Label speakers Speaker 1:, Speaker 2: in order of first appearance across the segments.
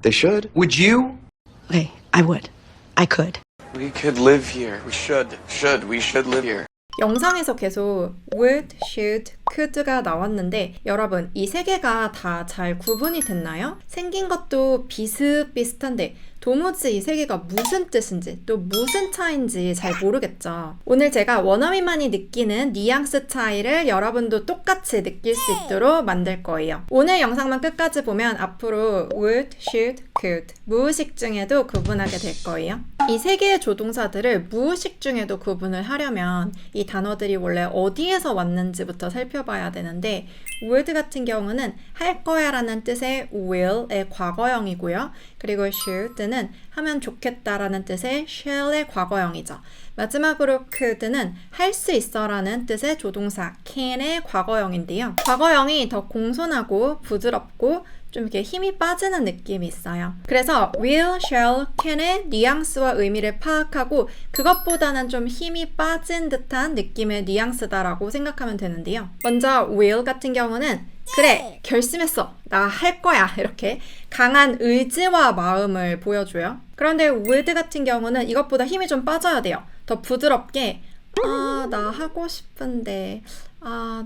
Speaker 1: They should. Would you?
Speaker 2: Okay, I would. I could.
Speaker 1: We could live here. We should live here.
Speaker 3: 영상에서 계속 would, should, could가 나왔는데 여러분 이 세 개가 다 잘 구분이 됐나요? 생긴 것도 비슷비슷한데 도무지 이 세 개가 무슨 뜻인지 또 무슨 차이인지 잘 모르겠죠. 오늘 제가 원어민만이 느끼는 뉘앙스 차이를 여러분도 똑같이 느낄 수 있도록 만들 거예요. 오늘 영상만 끝까지 보면 앞으로 would, should, could 무의식 중에도 구분하게 될 거예요. 이 세 개의 조동사들을 무의식 중에도 구분을 하려면 이 단어들이 원래 어디에서 왔는지부터 살펴봐야 되는데 would 같은 경우는 할 거야 라는 뜻의 will의 과거형이고요. 그리고 should는 하면 좋겠다 라는 뜻의 shall의 과거형이죠. 마지막으로 could는 할 수 있어 라는 뜻의 조동사 can의 과거형인데요. 과거형이 더 공손하고 부드럽고 좀 이렇게 힘이 빠지는 느낌이 있어요. 그래서 will, shall, can의 뉘앙스와 의미를 파악하고 그것보다는 좀 힘이 빠진 듯한 느낌의 뉘앙스다라고 생각하면 되는데요. 먼저 will 같은 경우는 그래, 결심했어. 나 할 거야. 이렇게 강한 의지와 마음을 보여줘요. 그런데 would 같은 경우는 이것보다 힘이 좀 빠져야 돼요. 더 부드럽게 나 하고 싶은데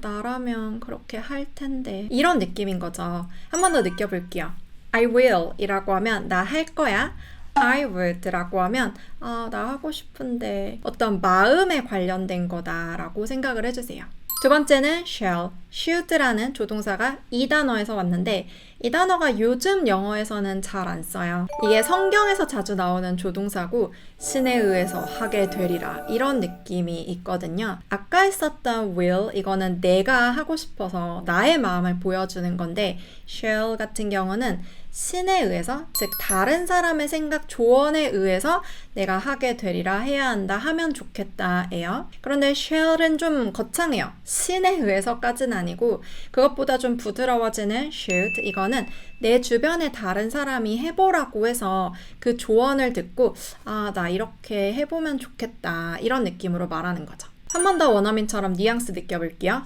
Speaker 3: 나라면 그렇게 할 텐데 이런 느낌인 거죠. 한 번 더 느껴볼게요. I will 이라고 하면 나 할 거야. I would 라고 하면 나 하고 싶은데 어떤 마음에 관련된 거다라고 생각을 해주세요. 두 번째는 shall, should라는 조동사가 이 단어에서 왔는데 이 단어가 요즘 영어에서는 잘 안 써요. 이게 성경에서 자주 나오는 조동사고 신에 의해서 하게 되리라 이런 느낌이 있거든요. 아까 했었던 will 이거는 내가 하고 싶어서 나의 마음을 보여주는 건데 shall 같은 경우는 신에 의해서 즉 다른 사람의 생각 조언에 의해서 내가 하게 되리라 해야 한다 하면 좋겠다 예요. 그런데 shall은 좀 거창해요. 신에 의해서까지는 아니고 그것보다 좀 부드러워지는 should 이거는 내 주변에 다른 사람이 해보라고 해서 그 조언을 듣고 나 이렇게 해보면 좋겠다 이런 느낌으로 말하는 거죠. 한 번 더 원어민처럼 뉘앙스 느껴볼게요.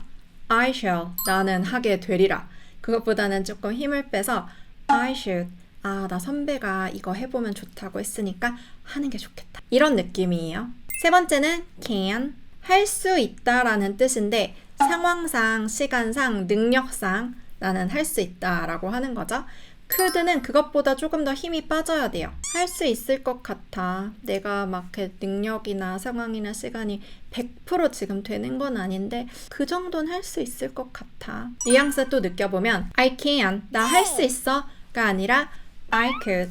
Speaker 3: I shall 나는 하게 되리라 그것보다는 조금 힘을 빼서 I should 나 선배가 이거 해보면 좋다고 했으니까 하는 게 좋겠다 이런 느낌이에요. 세 번째는 can 할 수 있다라는 뜻인데 상황상, 시간상, 능력상 나는 할 수 있다라고 하는 거죠. could는 그것보다 조금 더 힘이 빠져야 돼요. 할 수 있을 것 같아. 내가 막 능력이나 상황이나 시간이 100% 지금 되는 건 아닌데 그 정도는 할 수 있을 것 같아. 뉘앙스 또 느껴보면 I can, 나 할 수 있어 가 아니라 I could,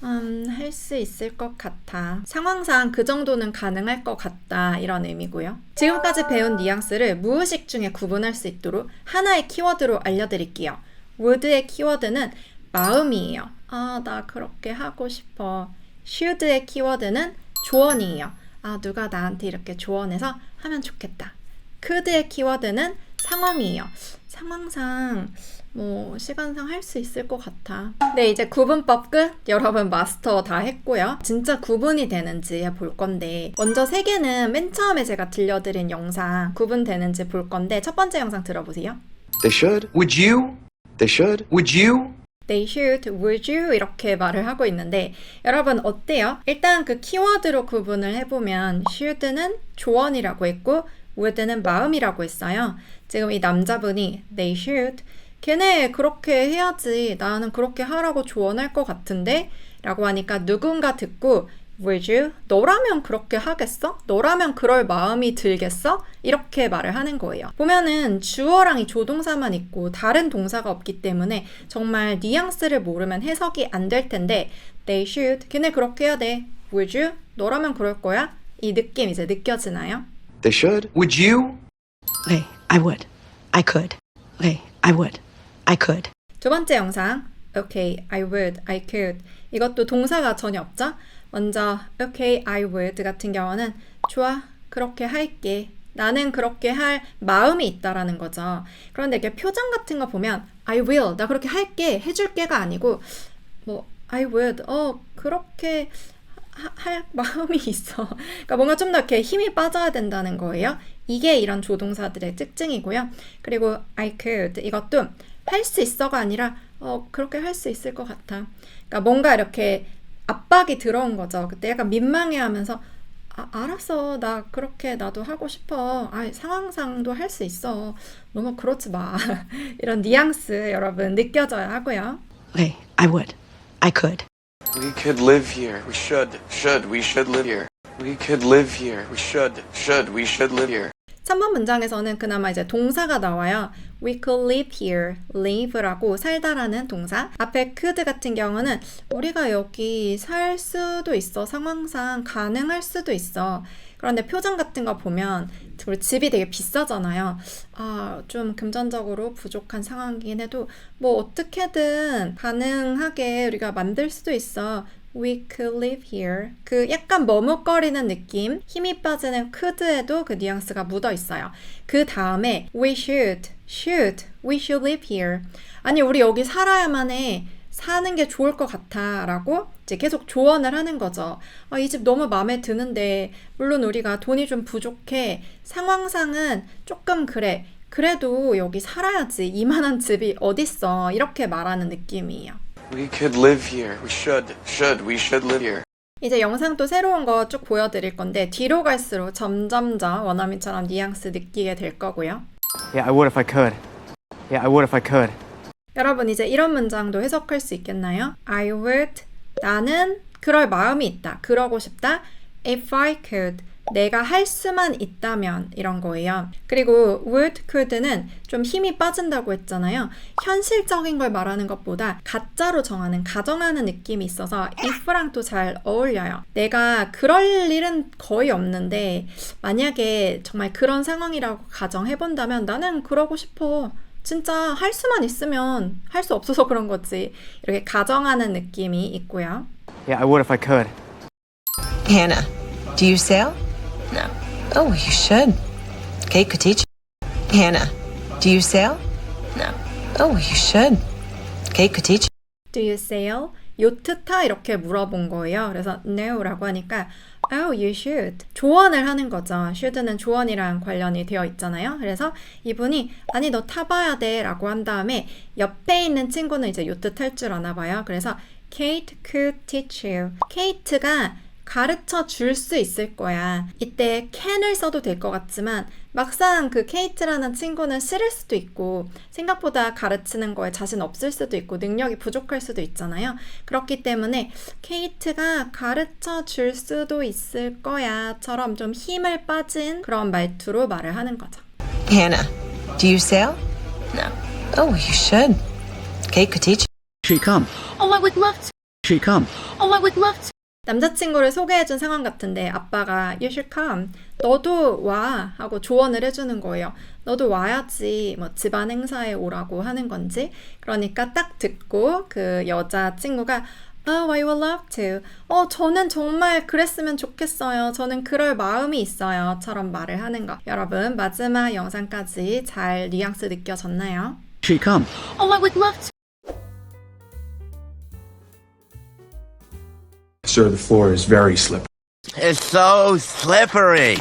Speaker 3: 할 수 있을 것 같아. 상황상 그 정도는 가능할 것 같다 이런 의미고요. 지금까지 배운 뉘앙스를 무의식 중에 구분할 수 있도록 하나의 키워드로 알려드릴게요. would의 키워드는 마음이에요. 나 그렇게 하고 싶어. should의 키워드는 조언이에요. 누가 나한테 이렇게 조언해서 하면 좋겠다. could의 키워드는 상황이에요. 상황상 시간상 할 수 있을 것 같아. 네, 이제 구분법 끝. 여러분 마스터 다 했고요. 진짜 구분이 되는지 볼 건데 먼저 세 개는 맨 처음에 제가 들려드린 영상 구분되는지 볼 건데 첫 번째 영상 들어보세요.
Speaker 1: They should. Would you? They should. Would you?
Speaker 3: They should, would you 이렇게 말을 하고 있는데 여러분 어때요? 일단 그 키워드로 구분을 해보면 should는 조언이라고 했고 would는 마음이라고 했어요. 지금 이 남자분이 they should 걔네 그렇게 해야지 나는 그렇게 하라고 조언할 것 같은데 라고 하니까 누군가 듣고 would you? 너라면 그렇게 하겠어? 너라면 그럴 마음이 들겠어? 이렇게 말을 하는 거예요. 보면은 주어랑 이 조동사만 있고 다른 동사가 없기 때문에 정말 뉘앙스를 모르면 해석이 안 될 텐데 they should 걔네 그렇게 해야 돼. would you? 너라면 그럴 거야? 이 느낌 이제 느껴지나요?
Speaker 1: They should. Would you?
Speaker 2: Okay, I would. I could. Okay, I would. I could.
Speaker 3: 두 번째 영상 Okay, I would, I could 이것도 동사가 전혀 없죠? 먼저 Okay, I would 같은 경우는 좋아, 그렇게 할게 나는 그렇게 할 마음이 있다라는 거죠. 그런데 이렇게 표정 같은 거 보면 I will, 나 그렇게 할게, 해줄게가 아니고 I would, 그렇게 할 마음이 있어. 그러니까 뭔가 좀 더 이렇게 힘이 빠져야 된다는 거예요. 이게 이런 조동사들의 특징이고요. 그리고 I could 이것도 할 수 있어가 아니라 그렇게 할 수 있을 것 같아. 그러니까 뭔가 이렇게 압박이 들어온 거죠. 그때 약간 민망해하면서 알았어. 나 그렇게 나도 하고 싶어. 상황상도 할 수 있어. 너무 그렇지 마. 이런 뉘앙스 여러분 느껴져야 하고요.
Speaker 2: Okay, I would. I could.
Speaker 1: We could live here. We should. We should live here. We could live here. We should. We should live here.
Speaker 3: 3번 문장에서는 그나마 이제 동사가 나와요. We could live here. live라고 살다라는 동사. 앞에 could 같은 경우는 우리가 여기 살 수도 있어. 상황상 가능할 수도 있어. 그런데 표정 같은 거 보면 우리 집이 되게 비싸잖아요. 좀 금전적으로 부족한 상황이긴 해도 뭐 어떻게든 가능하게 우리가 만들 수도 있어. We could live here. 그 약간 머뭇거리는 느낌, 힘이 빠지는 could에도 그 뉘앙스가 묻어 있어요. 그 다음에 we should, we should live here. 아니 우리 여기 살아야만 해. 사는 게 좋을 것 같아 라고 이제 계속 조언을 하는 거죠. 이 집 너무 마음에 드는데 물론 우리가 돈이 좀 부족해. 상황상은 조금 그래. 그래도 여기 살아야지. 이만한 집이 어딨어. 이렇게 말하는 느낌이에요.
Speaker 1: We could live here. We should. We should live here.
Speaker 3: 이제 영상 또 새로운 거 쭉 보여드릴 건데 뒤로 갈수록 점점점 원어민처럼 뉘앙스 느끼게 될 거고요.
Speaker 4: Yeah, I would if I could. Yeah, I would if I could.
Speaker 3: 여러분 이제 이런 문장도 해석할 수 있겠나요? I would. 나는 그럴 마음이 있다. 그러고 싶다. If I could. 내가 할 수만 있다면 이런 거예요. 그리고 would, could는 좀 힘이 빠진다고 했잖아요. 현실적인 걸 말하는 것보다 가짜로 정하는, 가정하는 느낌이 있어서 if랑 또 잘 어울려요. 내가 그럴 일은 거의 없는데 만약에 정말 그런 상황이라고 가정해본다면 나는 그러고 싶어. 진짜 할 수만 있으면 할 수 없어서 그런 거지. 이렇게 가정하는 느낌이 있고요.
Speaker 4: Yeah, I would if I could.
Speaker 5: Hannah, do you sail? No. Oh, you should. Kate could teach you. Hannah, do you sail? No. Oh, you should. Kate could teach you.
Speaker 3: Do you sail? 요트 타? 이렇게 물어본 거예요. 그래서 no라고 하니까 Oh, you should. 조언을 하는 거죠. should는 조언이랑 관련이 되어 있잖아요. 그래서 이분이 아니 너 타봐야 돼 라고 한 다음에 옆에 있는 친구는 이제 요트 탈 줄 아나 봐요. 그래서 Kate could teach you. 케이트가 가르쳐 줄 수 있을 거야. 이때 can을 써도 될 것 같지만 막상 그 케이트라는 친구는 싫을 수도 있고 생각보다 가르치는 거에 자신 없을 수도 있고 능력이 부족할 수도 있잖아요. 그렇기 때문에 케이트가 가르쳐 줄 수도 있을 거야 처럼 좀 힘을 빠진 그런 말투로 말을 하는 거죠.
Speaker 5: Hannah, do you sail? No. Oh, you should. Kate could teach you.
Speaker 4: She come.
Speaker 6: Oh, I would love to.
Speaker 4: She come.
Speaker 6: Oh, I would love to.
Speaker 3: 남자친구를 소개해준 상황 같은데 아빠가 You should come. 너도 와 하고 조언을 해주는 거예요. 너도 와야지 뭐 집안 행사에 오라고 하는 건지. 그러니까 딱 듣고 그 여자친구가 Oh, I would love to. 저는 정말 그랬으면 좋겠어요. 저는 그럴 마음이 있어요. 처럼 말을 하는 거. 여러분 마지막 영상까지 잘 뉘앙스 느껴졌나요?
Speaker 4: She come.
Speaker 6: Oh, I would love to.
Speaker 7: Sir, the floor is very slippery.
Speaker 8: It's so slippery.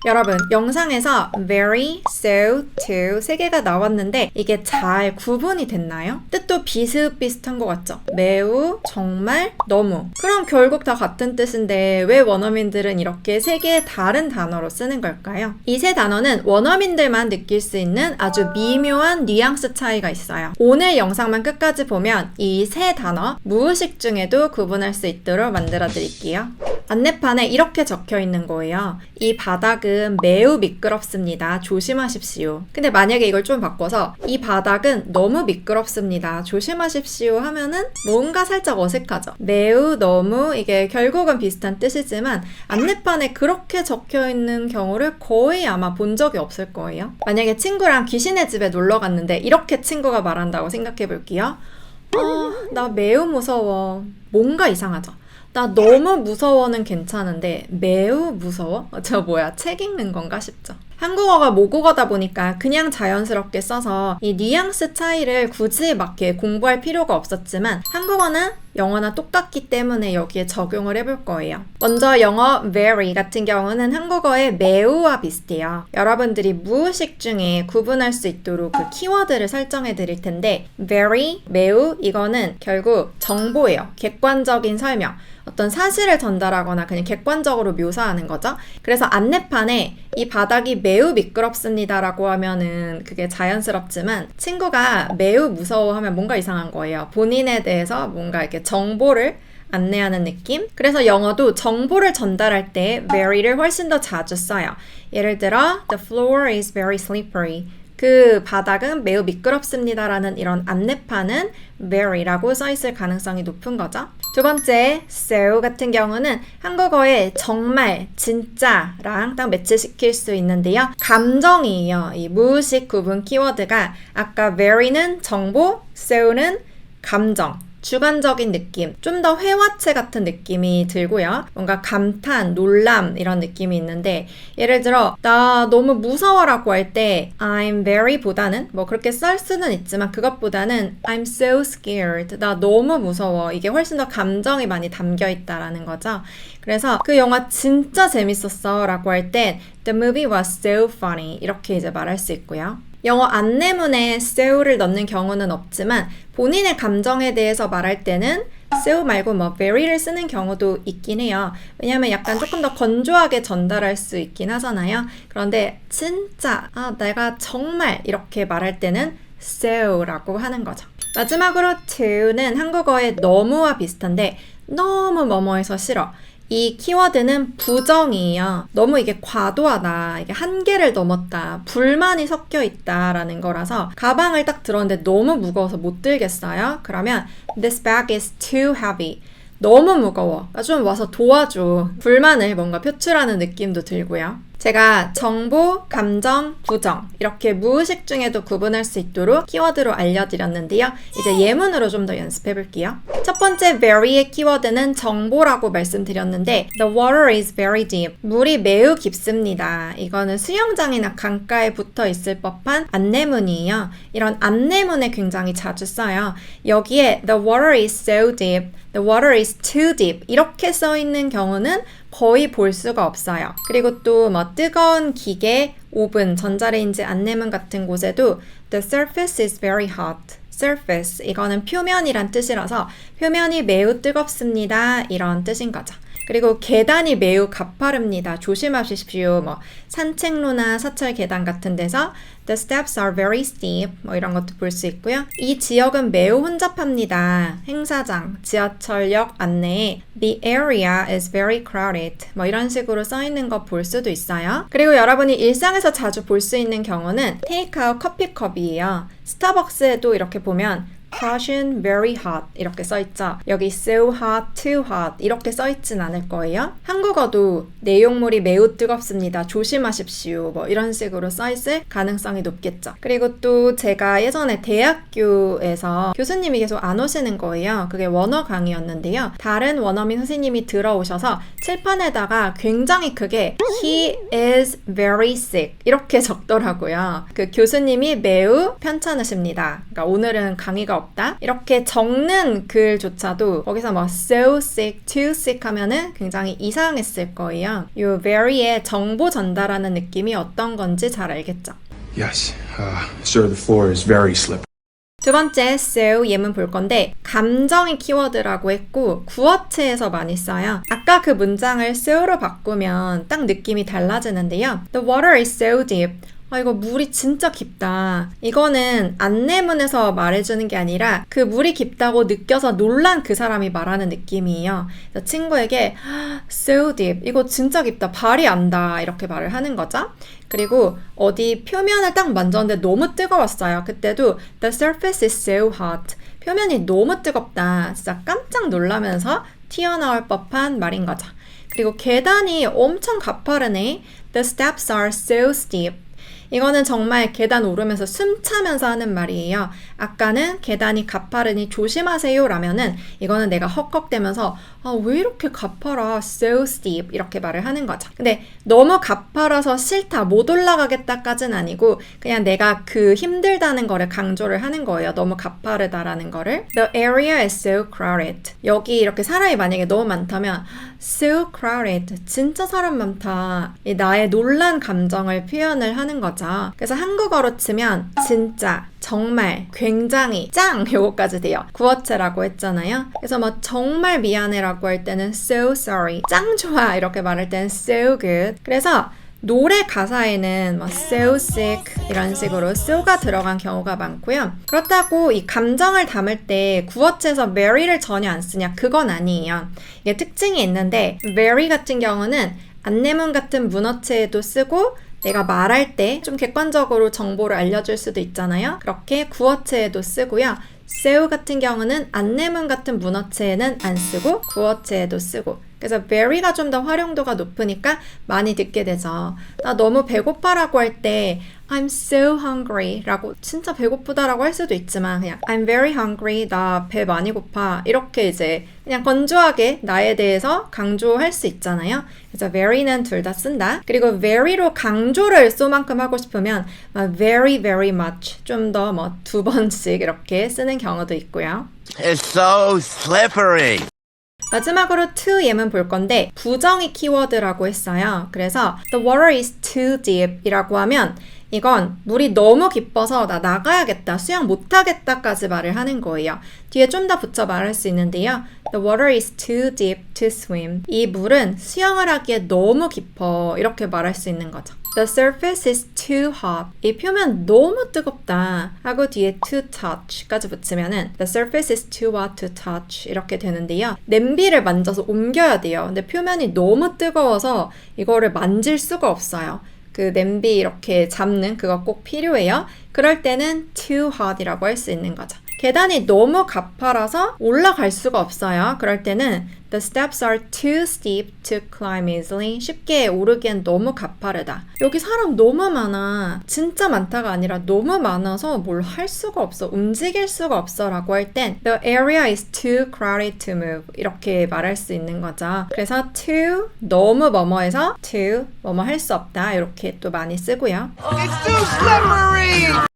Speaker 3: 여러분 영상에서 very, so, to 세 개가 나왔는데 이게 잘 구분이 됐나요? 뜻도 비슷비슷한 것 같죠? 매우, 정말, 너무. 그럼 결국 다 같은 뜻인데 왜 원어민들은 이렇게 세 개의 다른 단어로 쓰는 걸까요? 이 세 단어는 원어민들만 느낄 수 있는 아주 미묘한 뉘앙스 차이가 있어요. 오늘 영상만 끝까지 보면 이 세 단어 무의식 중에도 구분할 수 있도록 만들어 드릴게요. 안내판에 이렇게 적혀 있는 거예요. 이 바닥은 매우 미끄럽습니다. 조심하십시오. 근데 만약에 이걸 좀 바꿔서 이 바닥은 너무 미끄럽습니다. 조심하십시오 하면은 뭔가 살짝 어색하죠. 매우, 너무 이게 결국은 비슷한 뜻이지만 안내판에 그렇게 적혀 있는 경우를 거의 아마 본 적이 없을 거예요. 만약에 친구랑 귀신의 집에 놀러 갔는데 이렇게 친구가 말한다고 생각해 볼게요. 나 매우 무서워. 뭔가 이상하죠. 나 너무 무서워는 괜찮은데 매우 무서워? 저 뭐야, 책 읽는 건가 싶죠. 한국어가 모국어다 보니까 그냥 자연스럽게 써서 이 뉘앙스 차이를 굳이 막 이렇게 공부할 필요가 없었지만 한국어는 영어나 똑같기 때문에 여기에 적용을 해볼 거예요. 먼저 영어 very 같은 경우는 한국어의 매우와 비슷해요. 여러분들이 무의식 중에 구분할 수 있도록 그 키워드를 설정해 드릴 텐데 very, 매우 이거는 결국 정보예요. 객관적인 설명. 어떤 사실을 전달하거나 그냥 객관적으로 묘사하는 거죠. 그래서 안내판에 이 바닥이 매우 미끄럽습니다 라고 하면은 그게 자연스럽지만 친구가 매우 무서워하면 뭔가 이상한 거예요. 본인에 대해서 뭔가 이렇게 정보를 안내하는 느낌? 그래서 영어도 정보를 전달할 때 very를 훨씬 더 자주 써요. 예를 들어 The floor is very slippery. 그 바닥은 매우 미끄럽습니다 라는 이런 안내판은 very라고 써있을 가능성이 높은 거죠. 두 번째, so 같은 경우는 한국어의 정말, 진짜랑 딱 매치시킬 수 있는데요. 감정이에요. 이 무의식 구분 키워드가 아까 very는 정보, so는 감정. 주관적인 느낌, 좀 더 회화체 같은 느낌이 들고요. 뭔가 감탄, 놀람 이런 느낌이 있는데 예를 들어 나 너무 무서워라고 할 때 I'm very 보다는 뭐 그렇게 쓸 수는 있지만 그것보다는 I'm so scared, 나 너무 무서워. 이게 훨씬 더 감정이 많이 담겨 있다라는 거죠. 그래서 그 영화 진짜 재밌었어 라고 할 땐 The movie was so funny 이렇게 이제 말할 수 있고요. 영어 안내문에 so를 넣는 경우는 없지만 본인의 감정에 대해서 말할 때는 so 말고 뭐 very를 쓰는 경우도 있긴 해요. 왜냐면 약간 조금 더 건조하게 전달할 수 있긴 하잖아요. 그런데 진짜 내가 정말 이렇게 말할 때는 so라고 하는 거죠. 마지막으로 to는 한국어의 너무와 비슷한데 너무 뭐뭐해서 싫어. 이 키워드는 부정이에요. 너무 이게 과도하다, 이게 한계를 넘었다, 불만이 섞여 있다라는 거라서 가방을 딱 들었는데 너무 무거워서 못 들겠어요. 그러면 This bag is too heavy. 너무 무거워. 좀 와서 도와줘. 불만을 뭔가 표출하는 느낌도 들고요. 제가 정보, 감정, 부정 이렇게 무의식 중에도 구분할 수 있도록 키워드로 알려드렸는데요. 이제 예문으로 좀 더 연습해 볼게요. 첫 번째 very의 키워드는 정보라고 말씀드렸는데 The water is very deep. 물이 매우 깊습니다. 이거는 수영장이나 강가에 붙어 있을 법한 안내문이에요. 이런 안내문에 굉장히 자주 써요. 여기에 The water is so deep, The water is too deep 이렇게 써 있는 경우는 거의 볼 수가 없어요. 그리고 또 뭐 뜨거운 기계, 오븐, 전자레인지 안내문 같은 곳에도 The surface is very hot. surface 이거는 표면이란 뜻이라서 표면이 매우 뜨겁습니다 이런 뜻인 거죠. 그리고 계단이 매우 가파릅니다. 조심하십시오. 뭐 산책로나 사철 계단 같은 데서 The steps are very steep 뭐 이런 것도 볼 수 있고요. 이 지역은 매우 혼잡합니다. 행사장, 지하철역 안내에 The area is very crowded 뭐 이런 식으로 써 있는 거 볼 수도 있어요. 그리고 여러분이 일상에서 자주 볼 수 있는 경우는 테이크아웃 커피컵이에요. 스타벅스에도 이렇게 보면 Caution very hot 이렇게 써있죠. 여기 so hot, too hot 이렇게 써있진 않을 거예요. 한국어도 내용물이 매우 뜨겁습니다. 조심하십시오. 뭐 이런 식으로 써있을 가능성이 높겠죠. 그리고 또 제가 예전에 대학교에서 교수님이 계속 안 오시는 거예요. 그게 원어 강의였는데요. 다른 원어민 선생님이 들어오셔서 칠판에다가 굉장히 크게 He is very sick 이렇게 적더라고요. 그 교수님이 매우 편찮으십니다. 그러니까 오늘은 강의가 없다. 이렇게 적는 글조차도 거기서 뭐 so sick, too sick 하면은 굉장히 이상했을 거예요. 이 very의 정보 전달하는 느낌이 어떤 건지 잘 알겠죠?
Speaker 7: Yes, sir, the floor is very slippery.
Speaker 3: 두 번째 so 예문 볼 건데 감정이 키워드라고 했고 구어체에서 많이 써요. 아까 그 문장을 so로 바꾸면 딱 느낌이 달라지는데요. The water is so deep. 이거 물이 진짜 깊다. 이거는 안내문에서 말해주는 게 아니라 그 물이 깊다고 느껴서 놀란 그 사람이 말하는 느낌이에요. 그래서 친구에게 so deep, 이거 진짜 깊다, 발이 안다 이렇게 말을 하는 거죠. 그리고 어디 표면을 딱 만졌는데 너무 뜨거웠어요. 그때도 The surface is so hot. 표면이 너무 뜨겁다. 진짜 깜짝 놀라면서 튀어나올 법한 말인 거죠. 그리고 계단이 엄청 가파르네. The steps are so steep. 이거는 정말 계단 오르면서 숨 차면서 하는 말이에요. 아까는 계단이 가파르니 조심하세요 라면은 이거는 내가 헉헉대면서 왜 이렇게 가파라, so steep 이렇게 말을 하는 거죠. 근데 너무 가파라서 싫다, 못 올라가겠다까지는 아니고 그냥 내가 그 힘들다는 거를 강조를 하는 거예요. 너무 가파르다라는 거를. The area is so crowded. 여기 이렇게 사람이 만약에 너무 많다면 so crowded, 진짜 사람 많다. 이 나의 놀란 감정을 표현을 하는 거죠. 그래서 한국어로 치면 진짜, 정말, 굉장히, 짱 요거까지 돼요. 구어체라고 했잖아요. 그래서 뭐 정말 미안해라고 할 때는 so sorry, 짱 좋아 이렇게 말할 때는 so good. 그래서 노래 가사에는 뭐 so sick 이런 식으로 so가 들어간 경우가 많고요. 그렇다고 이 감정을 담을 때 구어체에서 very를 전혀 안 쓰냐? 그건 아니에요. 이게 특징이 있는데 very 같은 경우는 안내문 같은 문어체에도 쓰고 내가 말할 때 좀 객관적으로 정보를 알려줄 수도 있잖아요. 그렇게 구어체에도 쓰고요. so 같은 경우는 안내문 같은 문어체에는 안 쓰고 구어체에도 쓰고, 그래서 very가 좀 더 활용도가 높으니까 많이 듣게 되죠. 나 너무 배고파라고 할 때 I'm so hungry 라고, 진짜 배고프다라고 할 수도 있지만 그냥 I'm very hungry, 나 배 많이 고파 이렇게 이제 그냥 건조하게 나에 대해서 강조할 수 있잖아요. 그래서 very는 둘 다 쓴다. 그리고 very로 강조를 쏘만큼 하고 싶으면 very very much 좀 더 뭐 두 번씩 이렇게 쓰는 경우도 있고요.
Speaker 8: It's so slippery.
Speaker 3: 마지막으로 to 예문 볼 건데 부정의 키워드라고 했어요. 그래서 the water is too deep 이라고 하면 이건 물이 너무 깊어서 나 나가야겠다, 수영 못하겠다까지 말을 하는 거예요. 뒤에 좀 더 붙여 말할 수 있는데요. The water is too deep to swim. 이 물은 수영을 하기에 너무 깊어 이렇게 말할 수 있는 거죠. The surface is too hot. 이 표면 너무 뜨겁다 하고 뒤에 to touch까지 붙이면은 The surface is too hot to touch 이렇게 되는데요. 냄비를 만져서 옮겨야 돼요. 근데 표면이 너무 뜨거워서 이거를 만질 수가 없어요. 그 냄비 이렇게 잡는 그거 꼭 필요해요. 그럴 때는 too hot이라고 할 수 있는 거죠. 계단이 너무 가파라서 올라갈 수가 없어요. 그럴 때는 The steps are too steep to climb easily. 쉽게 오르기엔 너무 가파르다. 여기 사람 너무 많아. 진짜 많다가 아니라 너무 많아서 뭘 할 수가 없어. 움직일 수가 없어 라고 할 땐 The area is too crowded to move. 이렇게 말할 수 있는 거죠. 그래서 too, 너무 뭐뭐해서 to, 뭐뭐 할 수 없다. 이렇게 또 많이 쓰고요.
Speaker 8: It's too slippery.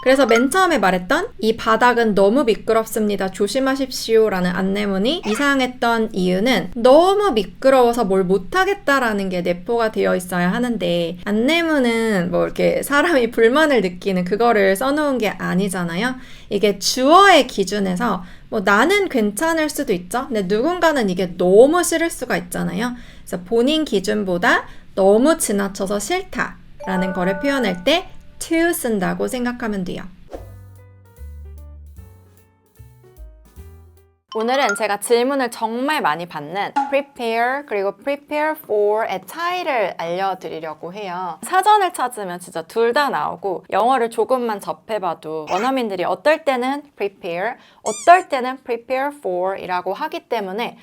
Speaker 3: 그래서 맨 처음에 말했던 이 바닥은 너무 미끄럽습니다, 조심하십시오 라는 안내문이 이상했던 이유는 너무 미끄러워서 뭘 못하겠다라는 게 내포가 되어 있어야 하는데 안내문은 뭐 이렇게 사람이 불만을 느끼는 그거를 써놓은 게 아니잖아요. 이게 주어의 기준에서 뭐 나는 괜찮을 수도 있죠. 근데 누군가는 이게 너무 싫을 수가 있잖아요. 그래서 본인 기준보다 너무 지나쳐서 싫다라는 거를 표현할 때 to 쓴다고 생각하면 돼요. 오늘은 제가 질문을 정말 많이 받는 prepare 그리고 prepare for의 차이를 알려드리려고 해요. 사전을 찾으면 진짜 둘 다 나오고 영어를 조금만 접해봐도 원어민들이 어떨 때는 prepare, 어떨 때는 prepare for 이라고 하기 때문에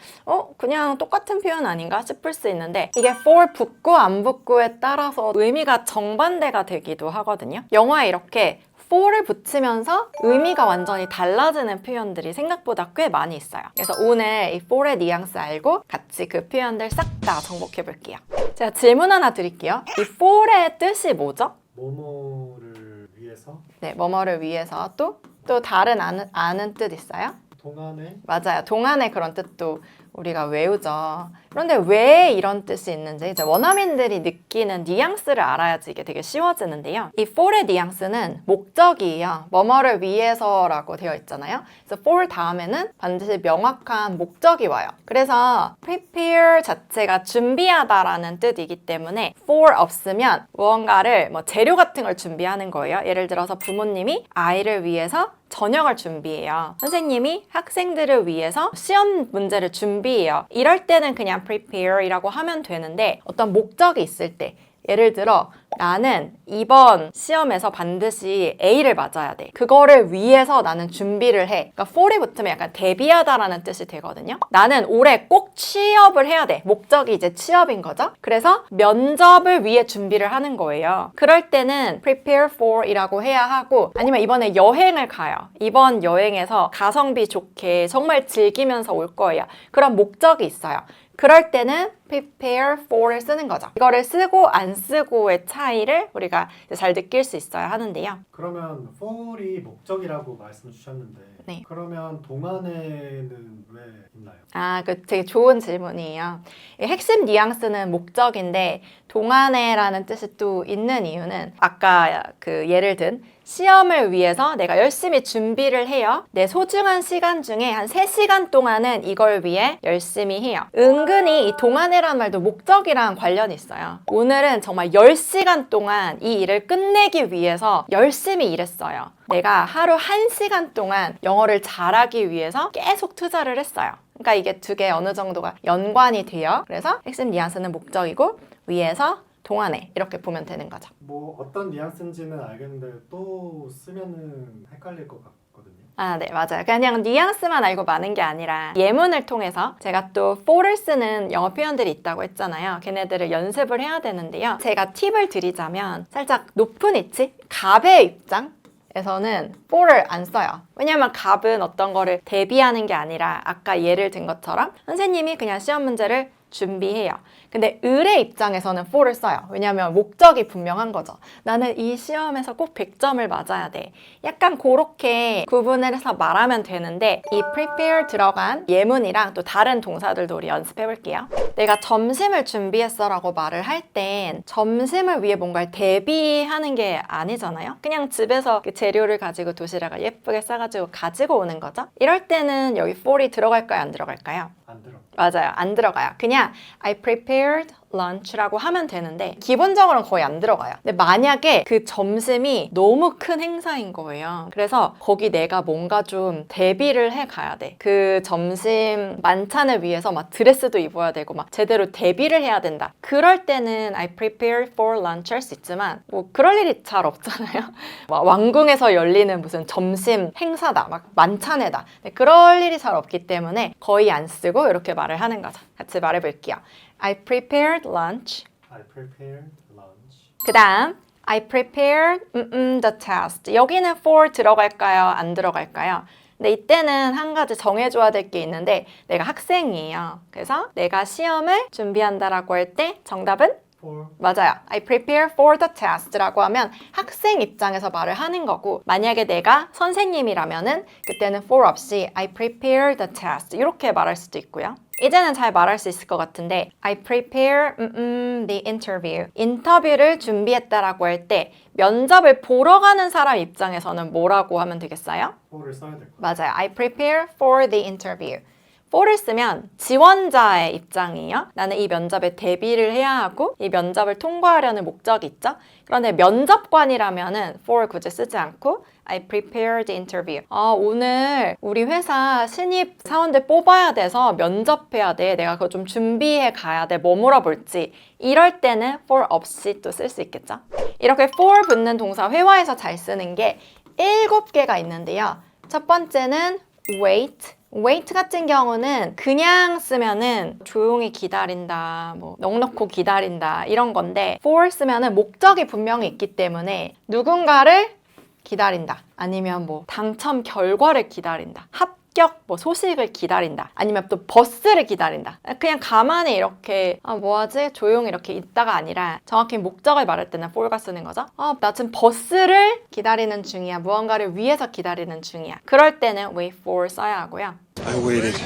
Speaker 3: 그냥 똑같은 표현 아닌가 싶을 수 있는데 이게 for 붙고 안 붙고에 따라서 의미가 정반대가 되기도 하거든요. 영어에 이렇게 for를 붙이면서 의미가 완전히 달라지는 표현들이 생각보다 꽤 많이 있어요. 그래서 오늘 이 for의 뉘앙스 알고 같이 그 표현들 싹 다 정복해 볼게요. 제가 질문 하나 드릴게요. 이 for의 뜻이 뭐죠?
Speaker 9: 뭐뭐를 위해서?
Speaker 3: 네, 뭐뭐를 위해서. 또 다른 아는 뜻 있어요?
Speaker 9: 동안에?
Speaker 3: 맞아요. 동안의 그런 뜻도 우리가 외우죠. 그런데 왜 이런 뜻이 있는지 이제 원어민들이 느끼는 뉘앙스를 알아야지 이게 되게 쉬워지는데요. 이 for의 뉘앙스는 목적이에요. 뭐뭐를 위해서라고 되어 있잖아요. 그래서 for 다음에는 반드시 명확한 목적이 와요. 그래서 prepare 자체가 준비하다라는 뜻이기 때문에 for 없으면 무언가를 뭐 재료 같은 걸 준비하는 거예요. 예를 들어서 부모님이 아이를 위해서 저녁을 준비해요. 선생님이 학생들을 위해서 시험 문제를 준비해요. 이럴 때는 그냥 prepare이라고 하면 되는데 어떤 목적이 있을 때 예를 들어 나는 이번 시험에서 반드시 A를 맞아야 돼. 그거를 위해서 나는 준비를 해. 그러니까 for이 붙으면 약간 대비하다라는 뜻이 되거든요. 나는 올해 꼭 취업을 해야 돼. 목적이 이제 취업인 거죠. 그래서 면접을 위해 준비를 하는 거예요. 그럴 때는 prepare for 이라고 해야 하고, 아니면 이번에 여행을 가요. 이번 여행에서 가성비 좋게 정말 즐기면서 올 거예요. 그런 목적이 있어요. 그럴 때는 prepare for를 쓰는 거죠. 이거를 쓰고 안 쓰고의 차이를 우리가 이제 잘 느낄 수 있어야 하는데요.
Speaker 9: 그러면 for이 목적이라고 말씀 주셨는데
Speaker 3: 네.
Speaker 9: 그러면 동안에는 왜 있나요?
Speaker 3: 아, 그 되게 좋은 질문이에요. 이 핵심 뉘앙스는 목적인데 동안에라는 뜻이 또 있는 이유는 아까 그 예를 든 시험을 위해서 내가 열심히 준비를 해요. 내 소중한 시간 중에 한 3시간 동안은 이걸 위해 열심히 해요. 은근히 이 동안에라는 말도 목적이랑 관련이 있어요. 오늘은 정말 10시간 동안 이 일을 끝내기 위해서 열심히 일했어요. 내가 하루 1시간 동안 영어를 잘하기 위해서 계속 투자를 했어요. 그러니까 이게 두 개 어느 정도가 연관이 돼요. 그래서 핵심 뉘앙스는 목적이고 위에서 동안에 이렇게 보면 되는 거죠.
Speaker 9: 뭐 어떤 뉘앙스인지는 알겠는데 또 쓰면은 헷갈릴 것 같거든요.
Speaker 3: 아, 네, 맞아요. 그냥 뉘앙스만 알고 마는 게 아니라 예문을 통해서 제가 또 for를 쓰는 영어 표현들이 있다고 했잖아요. 걔네들을 연습을 해야 되는데요. 제가 팁을 드리자면 살짝 높은 위치, 갑의 입장 에서는 for를 안 써요. 왜냐면 갑은 어떤 거를 대비하는 게 아니라 아까 예를 든 것처럼 선생님이 그냥 시험 문제를 준비해요. 근데 을의 입장에서는 for를 써요. 왜냐면 목적이 분명한 거죠. 나는 이 시험에서 꼭 100점을 맞아야 돼. 약간 그렇게 구분을 해서 말하면 되는데 이 prepare 들어간 예문이랑 또 다른 동사들도 우리 연습해 볼게요. 내가 점심을 준비했어 라고 말을 할 땐 점심을 위해 뭔가를 대비하는 게 아니잖아요. 그냥 집에서 그 재료를 가지고 도시락을 예쁘게 싸가지고 가지고 오는 거죠. 이럴 때는 여기 for이 들어갈까요? 안 들어갈까요?
Speaker 9: 안 들어.
Speaker 3: 맞아요. 안 들어가요. 그냥 I prepared lunch라고 하면 되는데 기본적으로는 거의 안 들어가요. 근데 만약에 그 점심이 너무 큰 행사인 거예요. 그래서 거기 내가 뭔가 좀 대비를 해 가야 돼. 그 점심 만찬을 위해서 막 드레스도 입어야 되고 막 제대로 대비를 해야 된다. 그럴 때는 I prepared for lunch 할 수 있지만 뭐 그럴 일이 잘 없잖아요. 막 왕궁에서 열리는 무슨 점심 행사다. 막 만찬회다. 그럴 일이 잘 없기 때문에 거의 안 쓰고 이렇게 말을 하는 거죠. 같이 말해 볼게요. I prepared lunch.
Speaker 9: I prepared lunch.
Speaker 3: 그 다음 I prepared the test. 여기는 for 들어갈까요? 안 들어갈까요? 근데 이때는 한 가지 정해줘야 될 게 있는데 내가 학생이에요. 그래서 내가 시험을 준비한다라고 할 때 정답은?
Speaker 9: for.
Speaker 3: 맞아요. I prepare for the test라고 하면 학생 입장에서 말을 하는 거고 바로 내가 선생님이라면은 그때는 for 없이 I prepare the test 이렇게 말할 수도 있고요. 이제는 잘 말할 수 있을 것 같은데 I prepare the interview. 인터뷰를 준비했다라고 할 때 면접을 보러 가는 사람 입장에서는 뭐라고 하면 되겠어요?
Speaker 9: for를 써야 될 것
Speaker 3: 맞아요. I prepare for the interview. for를 쓰면 지원자의 입장이에요. 나는 이 면접에 대비를 해야 하고 이 면접을 통과하려는 목적이 있죠. 그런데 면접관이라면은 for 굳이 쓰지 않고 I prepared the interview. 오늘 우리 회사 신입 사원들 뽑아야 돼서 면접해야 돼. 내가 그거 좀 준비해 가야 돼. 뭐 물어볼지. 이럴 때는 for 없이 또 쓸 수 있겠죠. 이렇게 for 붙는 동사 회화에서 잘 쓰는 게 7개가 있는데요. 첫 번째는 wait. wait 같은 경우는 그냥 쓰면은 조용히 기다린다, 뭐 넋놓고 기다린다 이런 건데 for 쓰면은 목적이 분명히 있기 때문에 누군가를 기다린다 아니면 뭐 당첨 결과를 기다린다 합격 뭐 소식을 기다린다 아니면 또 버스를 기다린다 그냥 가만히 이렇게 뭐하지? 조용히 이렇게 있다가 아니라 정확히 목적을 말할 때는 for가 쓰는 거죠. 나 지금 버스를 기다리는 중이야 무언가를 위해서 기다리는 중이야 그럴 때는 wait for 써야 하고요.
Speaker 1: I waited.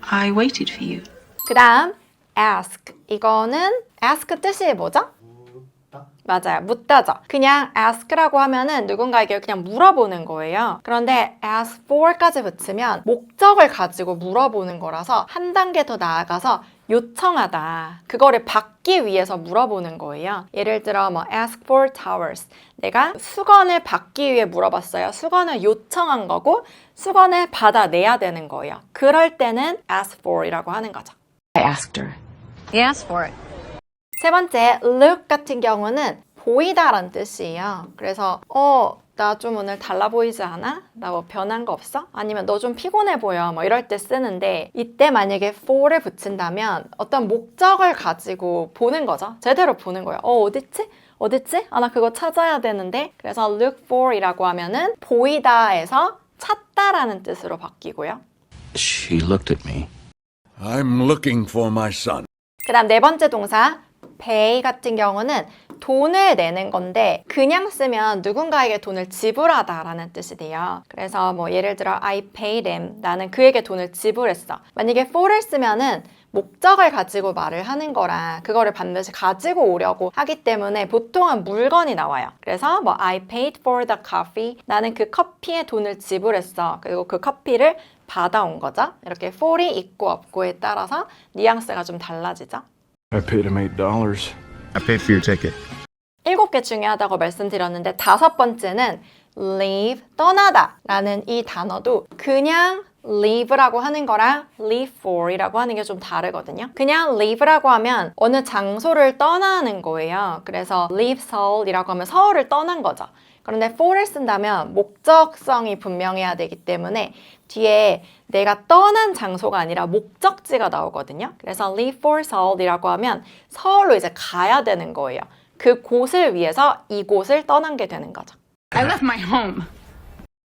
Speaker 5: I waited for you.
Speaker 3: 그 다음 ask 이거는 ask 뜻이 뭐죠?
Speaker 9: 묻다.
Speaker 3: 맞아요. 묻다죠. 그냥 ask라고 하면은 누군가에게 그냥 물어보는 거예요. 그런데 ask for까지 붙이면 목적을 가지고 물어보는 거라서 한 단계 더 나아가서 요청하다. 그거를 받기 위해서 물어보는 거예요. 예를 들어 뭐 ask for towels. 내가 수건을 받기 위해 물어봤어요. 수건을 요청한 거고 수건을 받아내야 되는 거예요. 그럴 때는 ask for이라고 하는 거죠.
Speaker 5: I asked her.
Speaker 6: He asked for it.
Speaker 3: 세 번째, look 같은 경우는 보이다라는 뜻이에요. 그래서 나 좀 오늘 달라 보이지 않아? 나 뭐 변한 거 없어? 아니면 너 좀 피곤해 보여. 뭐 이럴 때 쓰는데 이때 만약에 for를 붙인다면 어떤 목적을 가지고 보는 거죠. 제대로 보는 거예요. 어딨지? 어딨지? 나 그거 찾아야 되는데. 그래서 look for이라고 하면은 보이다에서 찾다라는 뜻으로 바뀌고요.
Speaker 8: She looked at me.
Speaker 10: I'm looking for my son.
Speaker 3: 그 다음 네 번째 동사 pay 같은 경우는 돈을 내는 건데 그냥 쓰면 누군가에게 돈을 지불하다라는 뜻이 돼요. 그래서 뭐 예를 들어 I paid him. 나는 그에게 돈을 지불했어. 만약에 for를 쓰면은 목적을 가지고 말을 하는 거라 그거를 반드시 가지고 오려고 하기 때문에 보통은 물건이 나와요. 그래서 뭐 I paid for the coffee. 나는 그 커피에 돈을 지불했어. 그리고 그 커피를 받아온 거죠. 이렇게 for이 있고 없고에 따라서 뉘앙스가 좀 달라지죠.
Speaker 7: I paid him $8.
Speaker 10: I paid for your ticket.
Speaker 3: 7개 중요하다고 말씀드렸는데 다섯 번째는 leave, 떠나다 라는 이 단어도 그냥 leave라고 하는 거랑 leave for이라고 하는 게 좀 다르거든요. 그냥 leave라고 하면 어느 장소를 떠나는 거예요. 그래서 leave Seoul이라고 하면 서울을 떠난 거죠. 그런데 for를 쓴다면 목적성이 분명해야 되기 때문에 뒤에 내가 떠난 장소가 아니라 목적지가 나오거든요. 그래서 leave for Seoul이라고 하면 서울로 이제 가야 되는 거예요. 그 곳을 위해서 이곳을 떠난 게 되는 거죠.
Speaker 6: I left my home.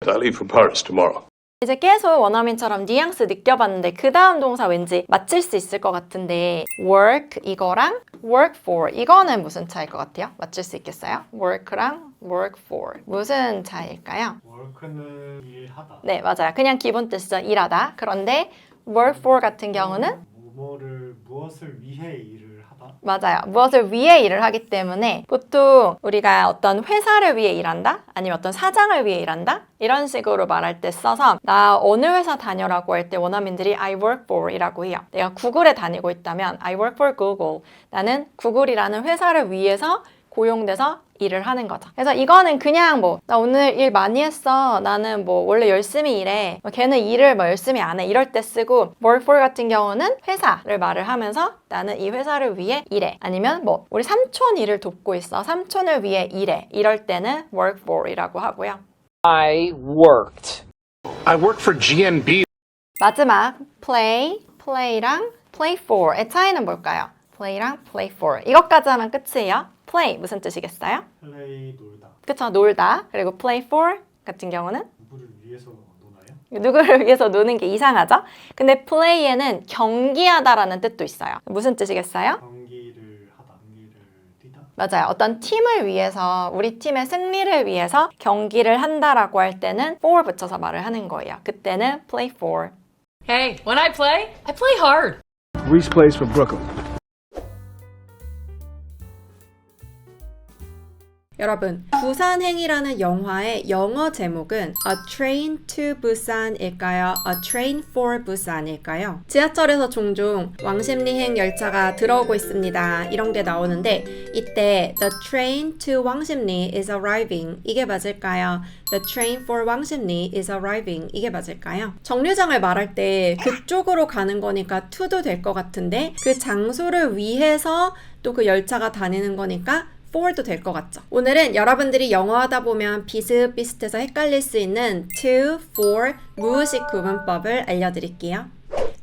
Speaker 7: I leave for Paris tomorrow.
Speaker 3: 이제 계속 원어민처럼 뉘앙스 느껴봤는데 그 다음 동사 왠지 맞힐 수 있을 것 같은데 work 이거랑 work for 이거는 무슨 차이일 것 같아요? 맞힐 수 있겠어요? work랑 work for 무슨 차이일까요?
Speaker 9: work는 일하다.
Speaker 3: 네, 맞아요. 그냥 기본 뜻이죠. 일하다. 그런데 work for 같은 경우는
Speaker 9: 무엇을 위해 일을 하다.
Speaker 3: 맞아요. 무엇을 위해 일을 하기 때문에 보통 우리가 어떤 회사를 위해 일한다? 아니면 어떤 사장을 위해 일한다? 이런 식으로 말할 때 써서 나 어느 회사 다녀라고 할 때 원어민들이 I work for 이라고 해요. 내가 구글에 다니고 있다면 I work for Google. 나는 구글이라는 회사를 위해서 고용돼서 일을 하는 거죠. 그래서 이거는 그냥 뭐 나 오늘 일 많이 했어. 나는 뭐 원래 열심히 일해. 걔는 일을 뭐 열심히 안 해. 이럴 때 쓰고 work for 같은 경우는 회사를 말을 하면서 나는 이 회사를 위해 일해. 아니면 뭐 우리 삼촌 일을 돕고 있어. 삼촌을 위해 일해. 이럴 때는 work for이라고 하고요.
Speaker 8: I worked.
Speaker 7: I work for GNB.
Speaker 3: 마지막 play랑 play for의 차이는 뭘까요? play랑 play for 이것까지 하면 끝이에요. play 무슨 뜻이겠어요?
Speaker 9: 플레이 놀다.
Speaker 3: 그쵸, 놀다. 그리고 play for 같은 경우는
Speaker 9: 누구를 위해서 노나요?
Speaker 3: 누구를 위해서 노는 게 이상하죠? 근데 play에는 경기하다라는 뜻도 있어요. 무슨 뜻이겠어요?
Speaker 9: 경기를 하다. 경기를 뛰다.
Speaker 3: 맞아요. 어떤 팀을 위해서 우리 팀의 승리를 위해서 경기를 한다라고 할 때는 for 붙여서 말을 하는 거예요. 그때는 play for.
Speaker 6: Hey, when I play hard.
Speaker 7: Reese plays for Brooklyn.
Speaker 3: 여러분, 부산행이라는 영화의 영어 제목은 A Train to Busan일까요? A Train for Busan일까요? 지하철에서 종종 왕십리행 열차가 들어오고 있습니다. 이런 게 나오는데 이때 The train to 왕십리 is arriving 이게 맞을까요? The train for 왕십리 is arriving 이게 맞을까요? 정류장을 말할 때 그쪽으로 가는 거니까 to도 될 것 같은데 그 장소를 위해서 또 그 열차가 다니는 거니까 for도 될 것 같죠? 오늘은 여러분들이 영어 하다 보면 비슷비슷해서 헷갈릴 수 있는 to, for, 무의식 구분법을 알려드릴게요.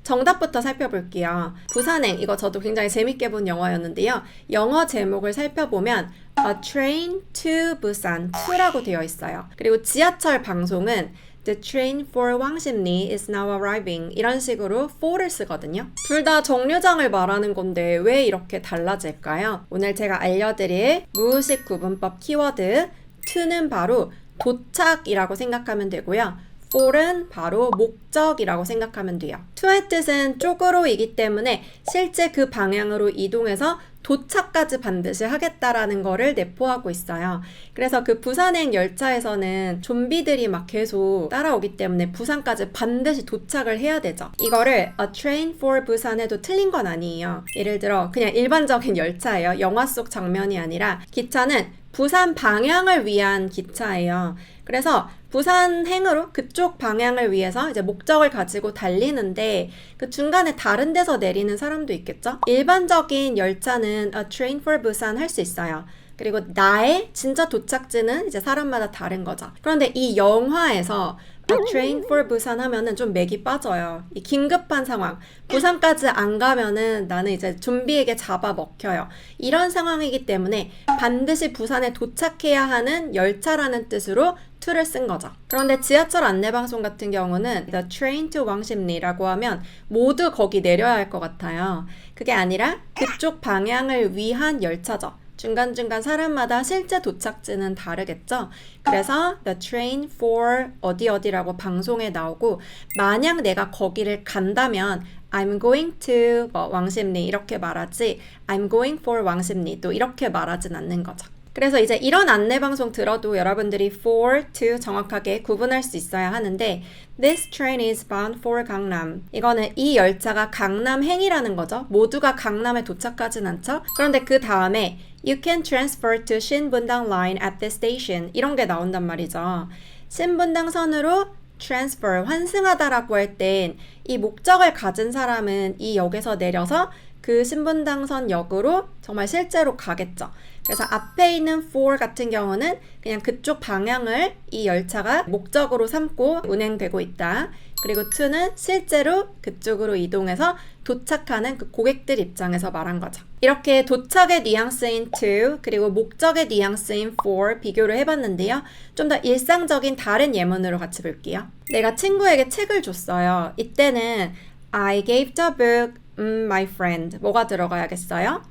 Speaker 3: 정답부터 살펴볼게요. 부산행, 이거 저도 굉장히 재밌게 본 영화였는데요. 영어 제목을 살펴보면 A Train to Busan 2라고 되어 있어요. 그리고 지하철 방송은 The train for 왕십리 is now arriving 이런 식으로 for를 쓰거든요. 둘 다 정류장을 말하는 건데 왜 이렇게 달라질까요? 오늘 제가 알려드릴 무의식 구분법 키워드 to는 바로 도착이라고 생각하면 되고요. for은 바로 목적이라고 생각하면 돼요. to의 뜻은 쪽으로이기 때문에 실제 그 방향으로 이동해서 도착까지 반드시 하겠다라는 거를 내포하고 있어요. 그래서 그 부산행 열차에서는 좀비들이 막 계속 따라오기 때문에 부산까지 반드시 도착을 해야 되죠. 이거를 A Train for Busan 해도 틀린 건 아니에요. 예를 들어 그냥 일반적인 열차예요. 영화 속 장면이 아니라 기차는 부산 방향을 위한 기차예요. 그래서 부산행으로 그쪽 방향을 위해서 이제 목적을 가지고 달리는데 그 중간에 다른 데서 내리는 사람도 있겠죠? 일반적인 열차는 A Train for Busan 할 수 있어요. 그리고 나의 진짜 도착지는 이제 사람마다 다른 거죠. 그런데 이 영화에서 A Train for Busan 하면은 좀 맥이 빠져요. 이 긴급한 상황. 부산까지 안 가면은 나는 이제 좀비에게 잡아먹혀요. 이런 상황이기 때문에 반드시 부산에 도착해야 하는 열차라는 뜻으로 to를 쓴 거죠. 그런데 지하철 안내방송 같은 경우는 The Train to 왕십리라고 하면 모두 거기 내려야 할 것 같아요. 그게 아니라 그쪽 방향을 위한 열차죠. 중간중간 사람마다 실제 도착지는 다르겠죠? 그래서 The Train for 어디라고 방송에 나오고 만약 내가 거기를 간다면 I'm going to 왕십리 이렇게 말하지 I'm going for 왕십리 또 이렇게 말하진 않는 거죠. 그래서 이제 이런 안내방송 들어도 여러분들이 for, to 정확하게 구분할 수 있어야 하는데 This train is bound for 강남. 이거는 이 열차가 강남행이라는 거죠. 모두가 강남에 도착하진 않죠. 그런데 그 다음에 You can transfer to 신분당 line at this station. 이런 게 나온단 말이죠. 신분당선으로 transfer, 환승하다라고 할 땐 이 목적을 가진 사람은 이 역에서 내려서 그 신분당선 역으로 정말 실제로 가겠죠. 그래서 앞에 있는 for 같은 경우는 그냥 그쪽 방향을 이 열차가 목적으로 삼고 운행되고 있다. 그리고 to는 실제로 그쪽으로 이동해서 도착하는 그 고객들 입장에서 말한 거죠. 이렇게 도착의 뉘앙스인 to 그리고 목적의 뉘앙스인 for 비교를 해봤는데요. 좀 더 일상적인 다른 예문으로 같이 볼게요. 내가 친구에게 책을 줬어요. 이때는 I gave the book my friend. 뭐가 들어가야겠어요?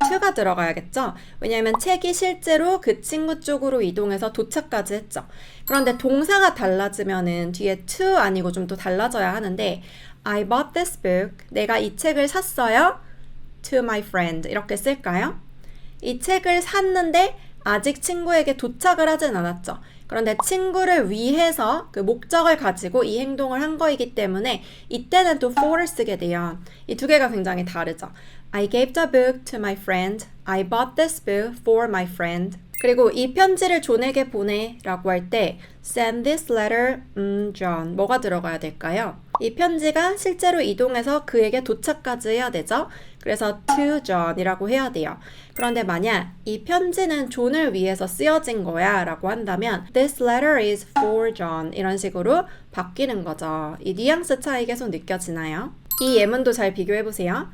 Speaker 3: to가 들어가야겠죠? 왜냐하면 책이 실제로 그 친구 쪽으로 이동해서 도착까지 했죠. 그런데 동사가 달라지면은 뒤에 to 아니고 좀 또 달라져야 하는데 I bought this book. 내가 이 책을 샀어요. to my friend. 이렇게 쓸까요? 이 책을 샀는데 아직 친구에게 도착을 하진 않았죠. 그런데 친구를 위해서 그 목적을 가지고 이 행동을 한 거이기 때문에 이때는 또 for를 쓰게 돼요. 이 두 개가 굉장히 다르죠. I gave the book to my friend. I bought this book for my friend. 그리고 이 편지를 존에게 보내라고 할 때 send this letter, John. 뭐가 들어가야 될까요? 이 편지가 실제로 이동해서 그에게 도착까지 해야 되죠. 그래서 to John이라고 해야 돼요. 그런데 만약 이 편지는 존을 위해서 쓰여진 거야 라고 한다면 This letter is for John 이런 식으로 바뀌는 거죠. 이 뉘앙스 차이 계속 느껴지나요? 이 예문도 잘 비교해보세요.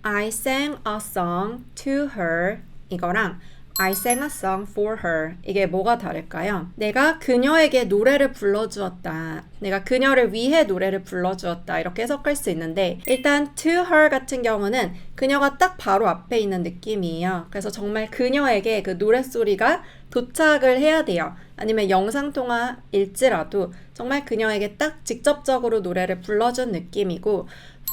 Speaker 3: I sang a song to her 이거랑 I sang a song for her. 이게 뭐가 다를까요? 내가 그녀에게 노래를 불러주었다. 내가 그녀를 위해 노래를 불러주었다. 이렇게 해석할 수 있는데 일단 to her 같은 경우는 그녀가 딱 바로 앞에 있는 느낌이에요. 그래서 정말 그녀에게 그 노랫소리가 도착을 해야 돼요. 아니면 영상통화일지라도 정말 그녀에게 딱 직접적으로 노래를 불러준 느낌이고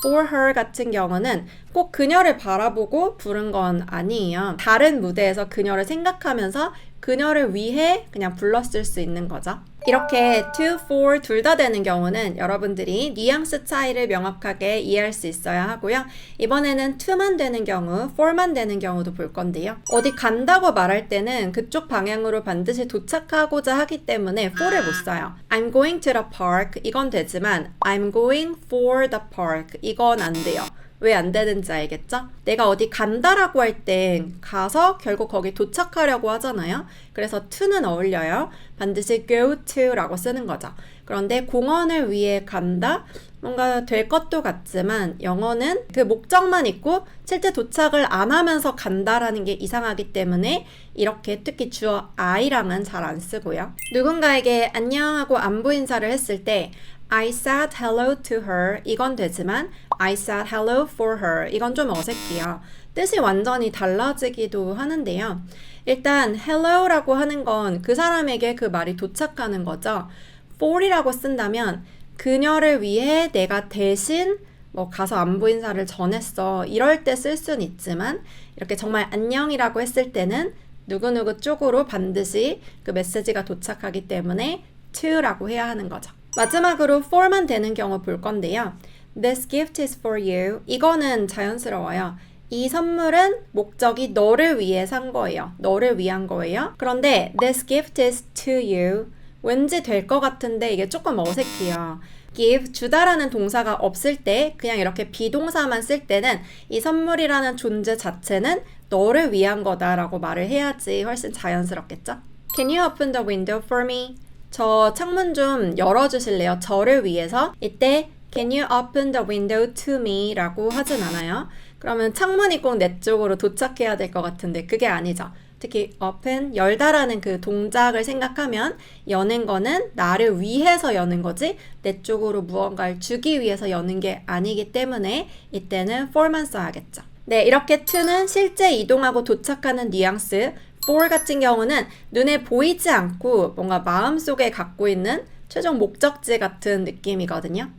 Speaker 3: for her 같은 경우는 꼭 그녀를 바라보고 부른 건 아니에요. 다른 무대에서 그녀를 생각하면서 그녀를 위해 그냥 불렀을 수 있는 거죠. 이렇게 to, for 둘 다 되는 경우는 여러분들이 뉘앙스 차이를 명확하게 이해할 수 있어야 하고요. 이번에는 to만 되는 경우, for만 되는 경우도 볼 건데요. 어디 간다고 말할 때는 그쪽 방향으로 반드시 도착하고자 하기 때문에 for를 못 써요. I'm going to the park 이건 되지만 I'm going for the park 이건 안 돼요. 왜 안 되는지 알겠죠? 내가 어디 간다라고 할 땐 가서 결국 거기 도착하려고 하잖아요. 그래서 to는 어울려요. 반드시 go to라고 쓰는 거죠. 그런데 공원을 위해 간다? 뭔가 될 것도 같지만 영어는 그 목적만 있고 실제 도착을 안 하면서 간다라는 게 이상하기 때문에 이렇게 특히 주어 I랑은 잘 안 쓰고요. 누군가에게 안녕하고 안부 인사를 했을 때 I said hello to her 이건 되지만 I said hello for her 이건 좀 어색해요. 뜻이 완전히 달라지기도 하는데요. 일단 hello라고 하는 건 그 사람에게 그 말이 도착하는 거죠. for이라고 쓴다면 그녀를 위해 내가 대신 뭐 가서 안부 인사를 전했어 이럴 때 쓸 수는 있지만 이렇게 정말 안녕이라고 했을 때는 누구누구 쪽으로 반드시 그 메시지가 도착하기 때문에 to라고 해야 하는 거죠. 마지막으로 for만 되는 경우 볼 건데요. This gift is for you. 이거는 자연스러워요. 이 선물은 목적이 너를 위해 산 거예요. 너를 위한 거예요. 그런데 this gift is to you. 왠지 될 것 같은데 이게 조금 어색해요. give, 주다라는 동사가 없을 때 그냥 이렇게 비동사만 쓸 때는 이 선물이라는 존재 자체는 너를 위한 거다라고 말을 해야지 훨씬 자연스럽겠죠? Can you open the window for me? 저 창문 좀 열어주실래요? 저를 위해서. 이때 Can you open the window to me? 라고 하진 않아요. 그러면 창문이 꼭 내 쪽으로 도착해야 될 것 같은데 그게 아니죠. 특히 open, 열다라는 그 동작을 생각하면 여는 거는 나를 위해서 여는 거지 내 쪽으로 무언가를 주기 위해서 여는 게 아니기 때문에 이때는 for만 써야겠죠. 네, 이렇게 to는 실제 이동하고 도착하는 뉘앙스, for 같은 경우는 눈에 보이지 않고 뭔가 마음속에 갖고 있는 최종 목적지 같은 느낌이거든요.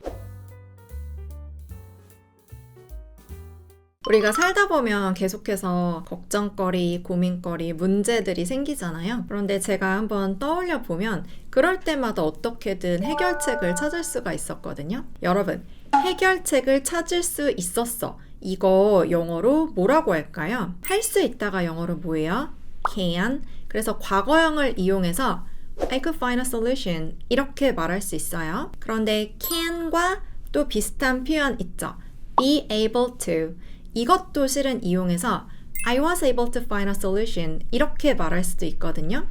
Speaker 3: 우리가 살다 보면 계속해서 걱정거리, 고민거리, 문제들이 생기잖아요. 그런데 제가 한번 떠올려 보면 그럴 때마다 어떻게든 해결책을 찾을 수가 있었거든요. 여러분, 해결책을 찾을 수 있었어. 이거 영어로 뭐라고 할까요? 할 수 있다가 영어로 뭐예요? can. 그래서 과거형을 이용해서 I could find a solution 이렇게 말할 수 있어요. 그런데 can과 또 비슷한 표현 있죠. be able to. 이것도 실은 이용해서 I was able to find a solution 이렇게 말할 수도 있거든요.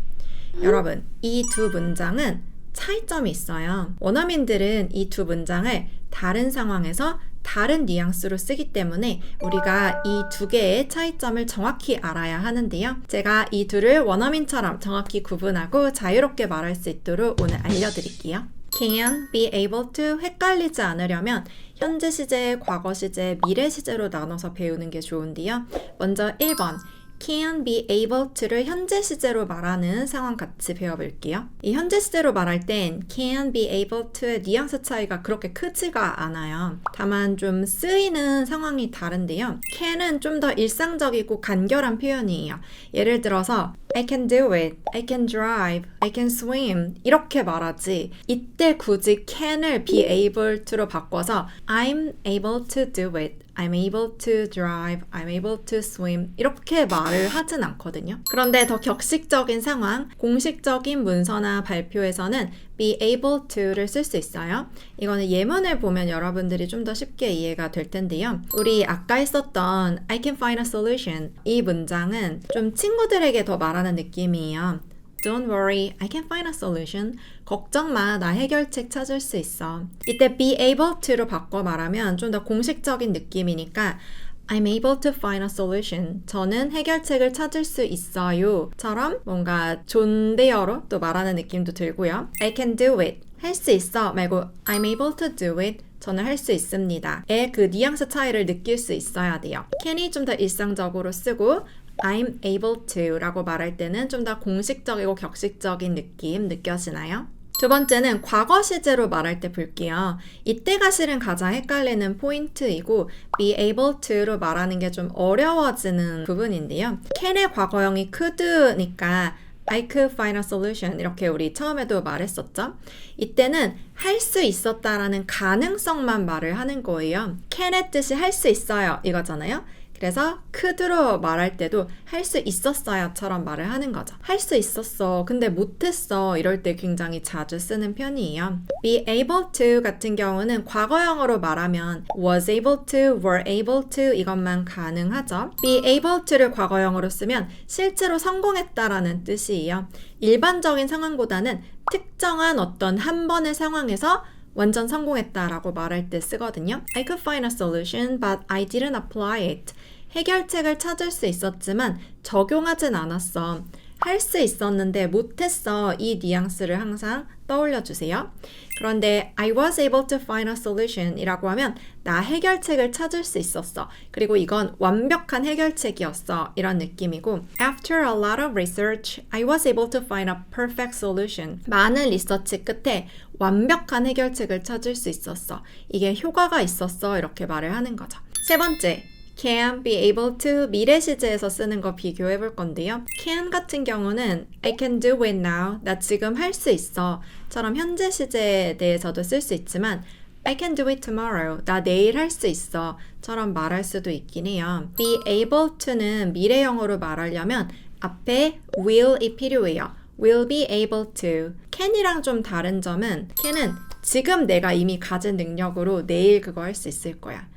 Speaker 3: 여러분, 이 두 문장은 차이점이 있어요. 원어민들은 이 두 문장을 다른 상황에서 다른 뉘앙스로 쓰기 때문에 우리가 이 두 개의 차이점을 정확히 알아야 하는데요. 제가 이 둘을 원어민처럼 정확히 구분하고 자유롭게 말할 수 있도록 오늘 알려드릴게요. can, be able to 헷갈리지 않으려면 현재 시제, 과거 시제, 미래 시제로 나눠서 배우는 게 좋은데요. 먼저 1번 can be able to를 현재 시제로 말하는 상황 같이 배워볼게요. 이 현재 시제로 말할 땐 can be able to의 뉘앙스 차이가 그렇게 크지가 않아요. 다만 좀 쓰이는 상황이 다른데요. can은 좀 더 일상적이고 간결한 표현이에요. 예를 들어서 I can do it, I can drive, I can swim 이렇게 말하지 이때 굳이 can을 be able to로 바꿔서 I'm able to do it, I'm able to drive, I'm able to swim 이렇게 말을 하진 않거든요. 그런데 더 격식적인 상황, 공식적인 문서나 발표에서는 be able to를 쓸 수 있어요. 이거는 예문을 보면 여러분들이 좀 더 쉽게 이해가 될 텐데요. 우리 아까 했었던 I can find a solution 이 문장은 좀 친구들에게 더 말하는 느낌이에요. Don't worry, I can find a solution. 걱정 마, 나 해결책 찾을 수 있어. 이때 be able to로 바꿔 말하면 좀 더 공식적인 느낌이니까 I'm able to find a solution. 저는 해결책을 찾을 수 있어요. 처럼 뭔가 존대어로 또 말하는 느낌도 들고요. I can do it. 할 수 있어 말고 I'm able to do it. 저는 할 수 있습니다. 의 그 뉘앙스 차이를 느낄 수 있어야 돼요. can이 좀 더 일상적으로 쓰고 I'm able to 라고 말할 때는 좀 더 공식적이고 격식적인 느낌 느껴지나요? 두 번째는 과거 시제로 말할 때 볼게요. 이때가 실은 가장 헷갈리는 포인트이고 be able to로 말하는 게 좀 어려워지는 부분인데요. can의 과거형이 could니까 I could find a solution 이렇게 우리 처음에도 말했었죠. 이때는 할 수 있었다라는 가능성만 말을 하는 거예요. can의 뜻이 할 수 있어요 이거잖아요. 그래서 could로 말할 때도 할 수 있었어요처럼 말을 하는 거죠. 할 수 있었어. 근데 못했어. 이럴 때 굉장히 자주 쓰는 편이에요. be able to 같은 경우는 과거형으로 말하면 was able to, were able to 이것만 가능하죠. be able to를 과거형으로 쓰면 실제로 성공했다라는 뜻이에요. 일반적인 상황보다는 특정한 어떤 한 번의 상황에서 완전 성공했다라고 말할 때 쓰거든요. I could find a solution, but I didn't apply it. 해결책을 찾을 수 있었지만 적용하진 않았어. 할 수 있었는데 못했어. 이 뉘앙스를 항상 떠올려 주세요. 그런데 I was able to find a solution 이라고 하면 나 해결책을 찾을 수 있었어. 그리고 이건 완벽한 해결책이었어. 이런 느낌이고 After a lot of research, I was able to find a perfect solution. 많은 리서치 끝에 완벽한 해결책을 찾을 수 있었어. 이게 효과가 있었어. 이렇게 말을 하는 거죠. 세 번째. can, be able to 미래 시제에서 쓰는 거 비교해 볼 건데요. can 같은 경우는 I can do it now. 나 지금 할 수 있어. 처럼 현재 시제에 대해서도 쓸 수 있지만 I can do it tomorrow. 나 내일 할 수 있어. 처럼 말할 수도 있긴 해요. be able to는 미래형으로 말하려면 앞에 will이 필요해요. will be able to. can이랑 좀 다른 점은 can은 지금 내가 이미 가진 능력으로 내일 그거 할 수 있을 거야.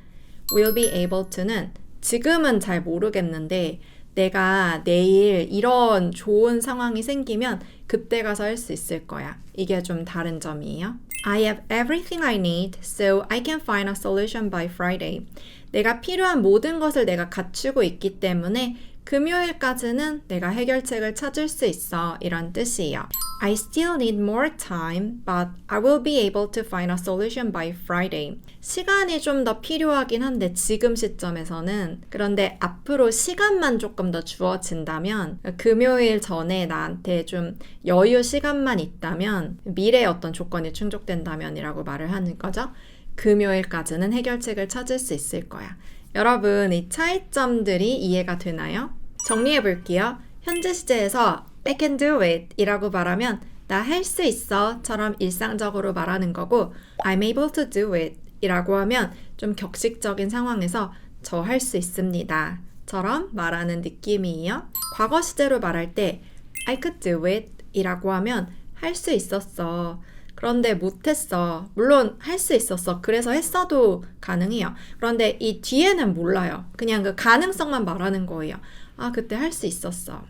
Speaker 3: will be able to는 지금은 잘 모르겠는데 내가 내일 이런 좋은 상황이 생기면 그때 가서 할 수 있을 거야. 이게 좀 다른 점이에요. I have everything I need, so I can find a solution by Friday. 내가 필요한 모든 것을 내가 갖추고 있기 때문에 금요일까지는 내가 해결책을 찾을 수 있어. 이런 뜻이에요. I still need more time, but I will be able to find a solution by Friday. 시간이 좀 더 필요하긴 한데 지금 시점에서는 그런데 앞으로 시간만 조금 더 주어진다면 금요일 전에 나한테 좀 여유 시간만 있다면 미래의 어떤 조건이 충족된다면 이라고 말을 하는 거죠. 금요일까지는 해결책을 찾을 수 있을 거야. 여러분, 이 차이점들이 이해가 되나요? 정리해 볼게요. 현재 시제에서 I can do it 이라고 말하면 나 할 수 있어 처럼 일상적으로 말하는 거고 I'm able to do it 이라고 하면 좀 격식적인 상황에서 저 할 수 있습니다 처럼 말하는 느낌이에요. 과거 시제로 말할 때 I could do it 이라고 하면 할 수 있었어. 그런데 못했어. 물론 할 수 있었어. 그래서 했어도 가능해요. 그런데 이 뒤에는 몰라요. 그냥 그 가능성만 말하는 거예요. 아, 그때 할 수 있었어.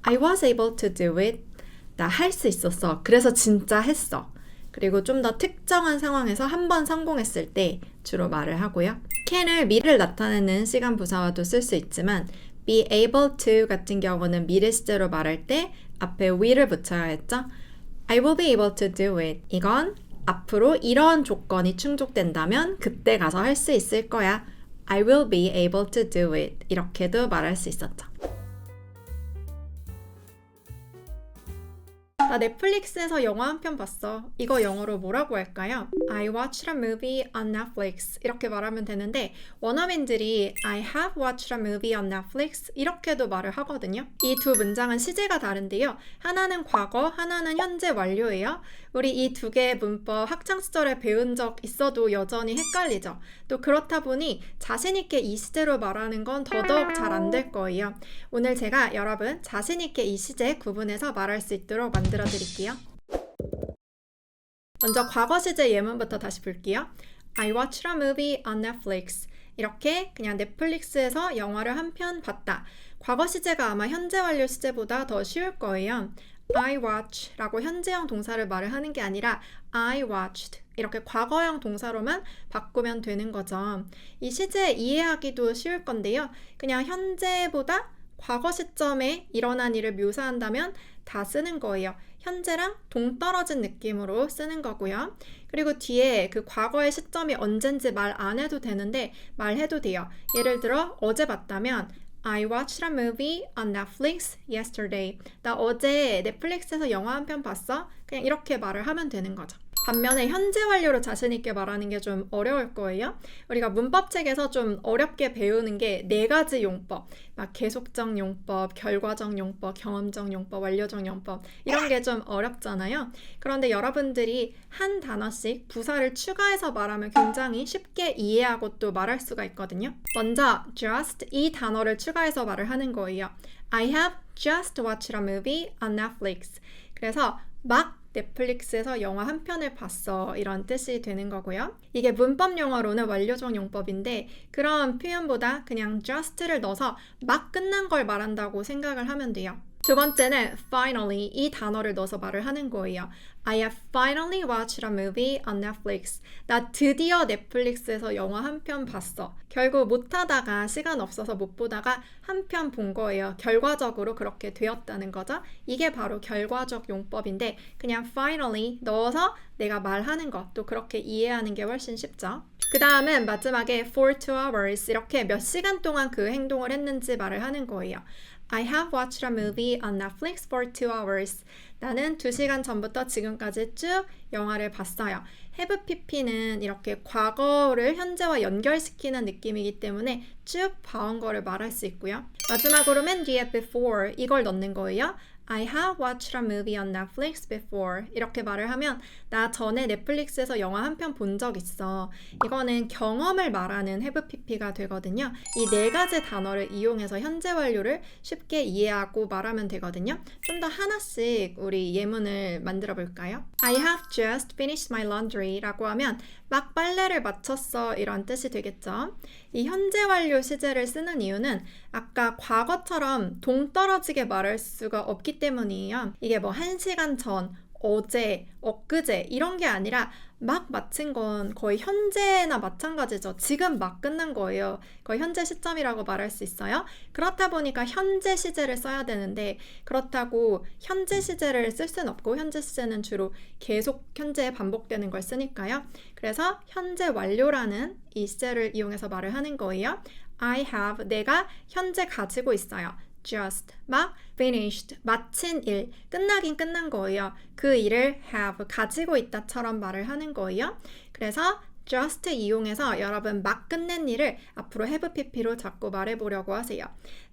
Speaker 3: I was able to do it. 나 할 수 있었어. 그래서 진짜 했어. 그리고 좀 더 특정한 상황에서 한 번 성공했을 때 주로 말을 하고요. can을 미래를 나타내는 시간 부사와도 쓸 수 있지만 be able to 같은 경우는 미래 시제로 말할 때 앞에 will을 붙여야 했죠. I will be able to do it. 이건 앞으로 이런 조건이 충족된다면 그때 가서 할 수 있을 거야. I will be able to do it. 이렇게도 말할 수 있었죠. 나 넷플릭스에서 영화 한 편 봤어. 이거 영어로 뭐라고 할까요? I watched a movie on Netflix 이렇게 말하면 되는데 원어민들이 I have watched a movie on Netflix 이렇게도 말을 하거든요. 이 두 문장은 시제가 다른데요. 하나는 과거, 하나는 현재 완료예요. 우리 이 두 개의 문법 학창시절에 배운 적 있어도 여전히 헷갈리죠. 또 그렇다 보니 자신있게 이 시제로 말하는 건 더더욱 잘 안 될 거예요. 오늘 제가 여러분 자신있게 이 시제 구분해서 말할 수 있도록 만들어 드릴게요. 먼저 과거 시제 예문부터 다시 볼게요. I watched a movie on Netflix. 이렇게 그냥 넷플릭스에서 영화를 한 편 봤다. 과거 시제가 아마 현재 완료 시제보다 더 쉬울 거예요. I watch 라고 현재형 동사를 말을 하는 게 아니라 I watched 이렇게 과거형 동사로만 바꾸면 되는 거죠. 이 시제 이해하기도 쉬울 건데요. 그냥 현재보다 과거 시점에 일어난 일을 묘사한다면 다 쓰는 거예요. 현재랑 동떨어진 느낌으로 쓰는 거고요. 그리고 뒤에 그 과거의 시점이 언젠지 말 안 해도 되는데 말해도 돼요. 예를 들어 어제 봤다면 I watched a movie on Netflix yesterday. 나 어제 넷플릭스에서 영화 한 편 봤어? 그냥 이렇게 말을 하면 되는 거죠. 반면에 현재 완료로 자신있게 말하는 게 좀 어려울 거예요. 우리가 문법책에서 좀 어렵게 배우는 게 네 가지 용법, 막 계속적 용법, 결과적 용법, 경험적 용법, 완료적 용법 이런 게 좀 어렵잖아요. 그런데 여러분들이 한 단어씩 부사를 추가해서 말하면 굉장히 쉽게 이해하고 또 말할 수가 있거든요. 먼저 just 이 단어를 추가해서 말을 하는 거예요. I have just watched a movie on Netflix. 그래서 막 넷플릭스에서 영화 한 편을 봤어 이런 뜻이 되는 거고요. 이게 문법 용어로는 완료적 용법인데 그런 표현보다 그냥 just를 넣어서 막 끝난 걸 말한다고 생각을 하면 돼요. 두 번째는 finally 이 단어를 넣어서 말을 하는 거예요. I have finally watched a movie on Netflix. 나 드디어 넷플릭스에서 영화 한 편 봤어. 결국 못하다가 시간 없어서 못 보다가 한 편 본 거예요. 결과적으로 그렇게 되었다는 거죠. 이게 바로 결과적 용법인데 그냥 finally 넣어서 내가 말하는 것 또 그렇게 이해하는 게 훨씬 쉽죠. 그 다음은 마지막에 for 2 hours 이렇게 몇 시간 동안 그 행동을 했는지 말을 하는 거예요. I have watched a movie on Netflix for 2 hours. 나는 2시간 전부터 지금까지 쭉 영화를 봤어요. have pp는 이렇게 과거를 현재와 연결시키는 느낌이기 때문에 쭉 봐온 거를 말할 수 있고요. 마지막으로 맨 뒤에 before 이걸 넣는 거예요. I have watched a movie on Netflix before 이렇게 말을 하면 나 전에 넷플릭스에서 영화 한 편 본 적 있어. 이거는 경험을 말하는 have pp가 되거든요. 이 네 가지 단어를 이용해서 현재 완료를 쉽게 이해하고 말하면 되거든요. 좀 더 하나씩 우리 예문을 만들어 볼까요? I have just finished my laundry 라고 하면 막 빨래를 마쳤어 이런 뜻이 되겠죠. 이 현재 완료 시제를 쓰는 이유는 아까 과거처럼 동떨어지게 말할 수가 없기 때문이에요. 이게 뭐 1시간 전, 어제, 엊그제 이런 게 아니라 막 마친 건 거의 현재나 마찬가지죠. 지금 막 끝난 거예요. 거의 현재 시점이라고 말할 수 있어요. 그렇다 보니까 현재 시제를 써야 되는데 그렇다고 현재 시제를 쓸 수는 없고 현재 시제는 주로 계속 현재에 반복되는 걸 쓰니까요. 그래서 현재 완료라는 이 시제를 이용해서 말을 하는 거예요. I have, 내가 현재 가지고 있어요. just, 막 finished, 마친 일, 끝나긴 끝난 거예요. 그 일을 have, 가지고 있다처럼 말을 하는 거예요. 그래서 just 이용해서 여러분 막 끝낸 일을 앞으로 have pp로 자꾸 말해보려고 하세요.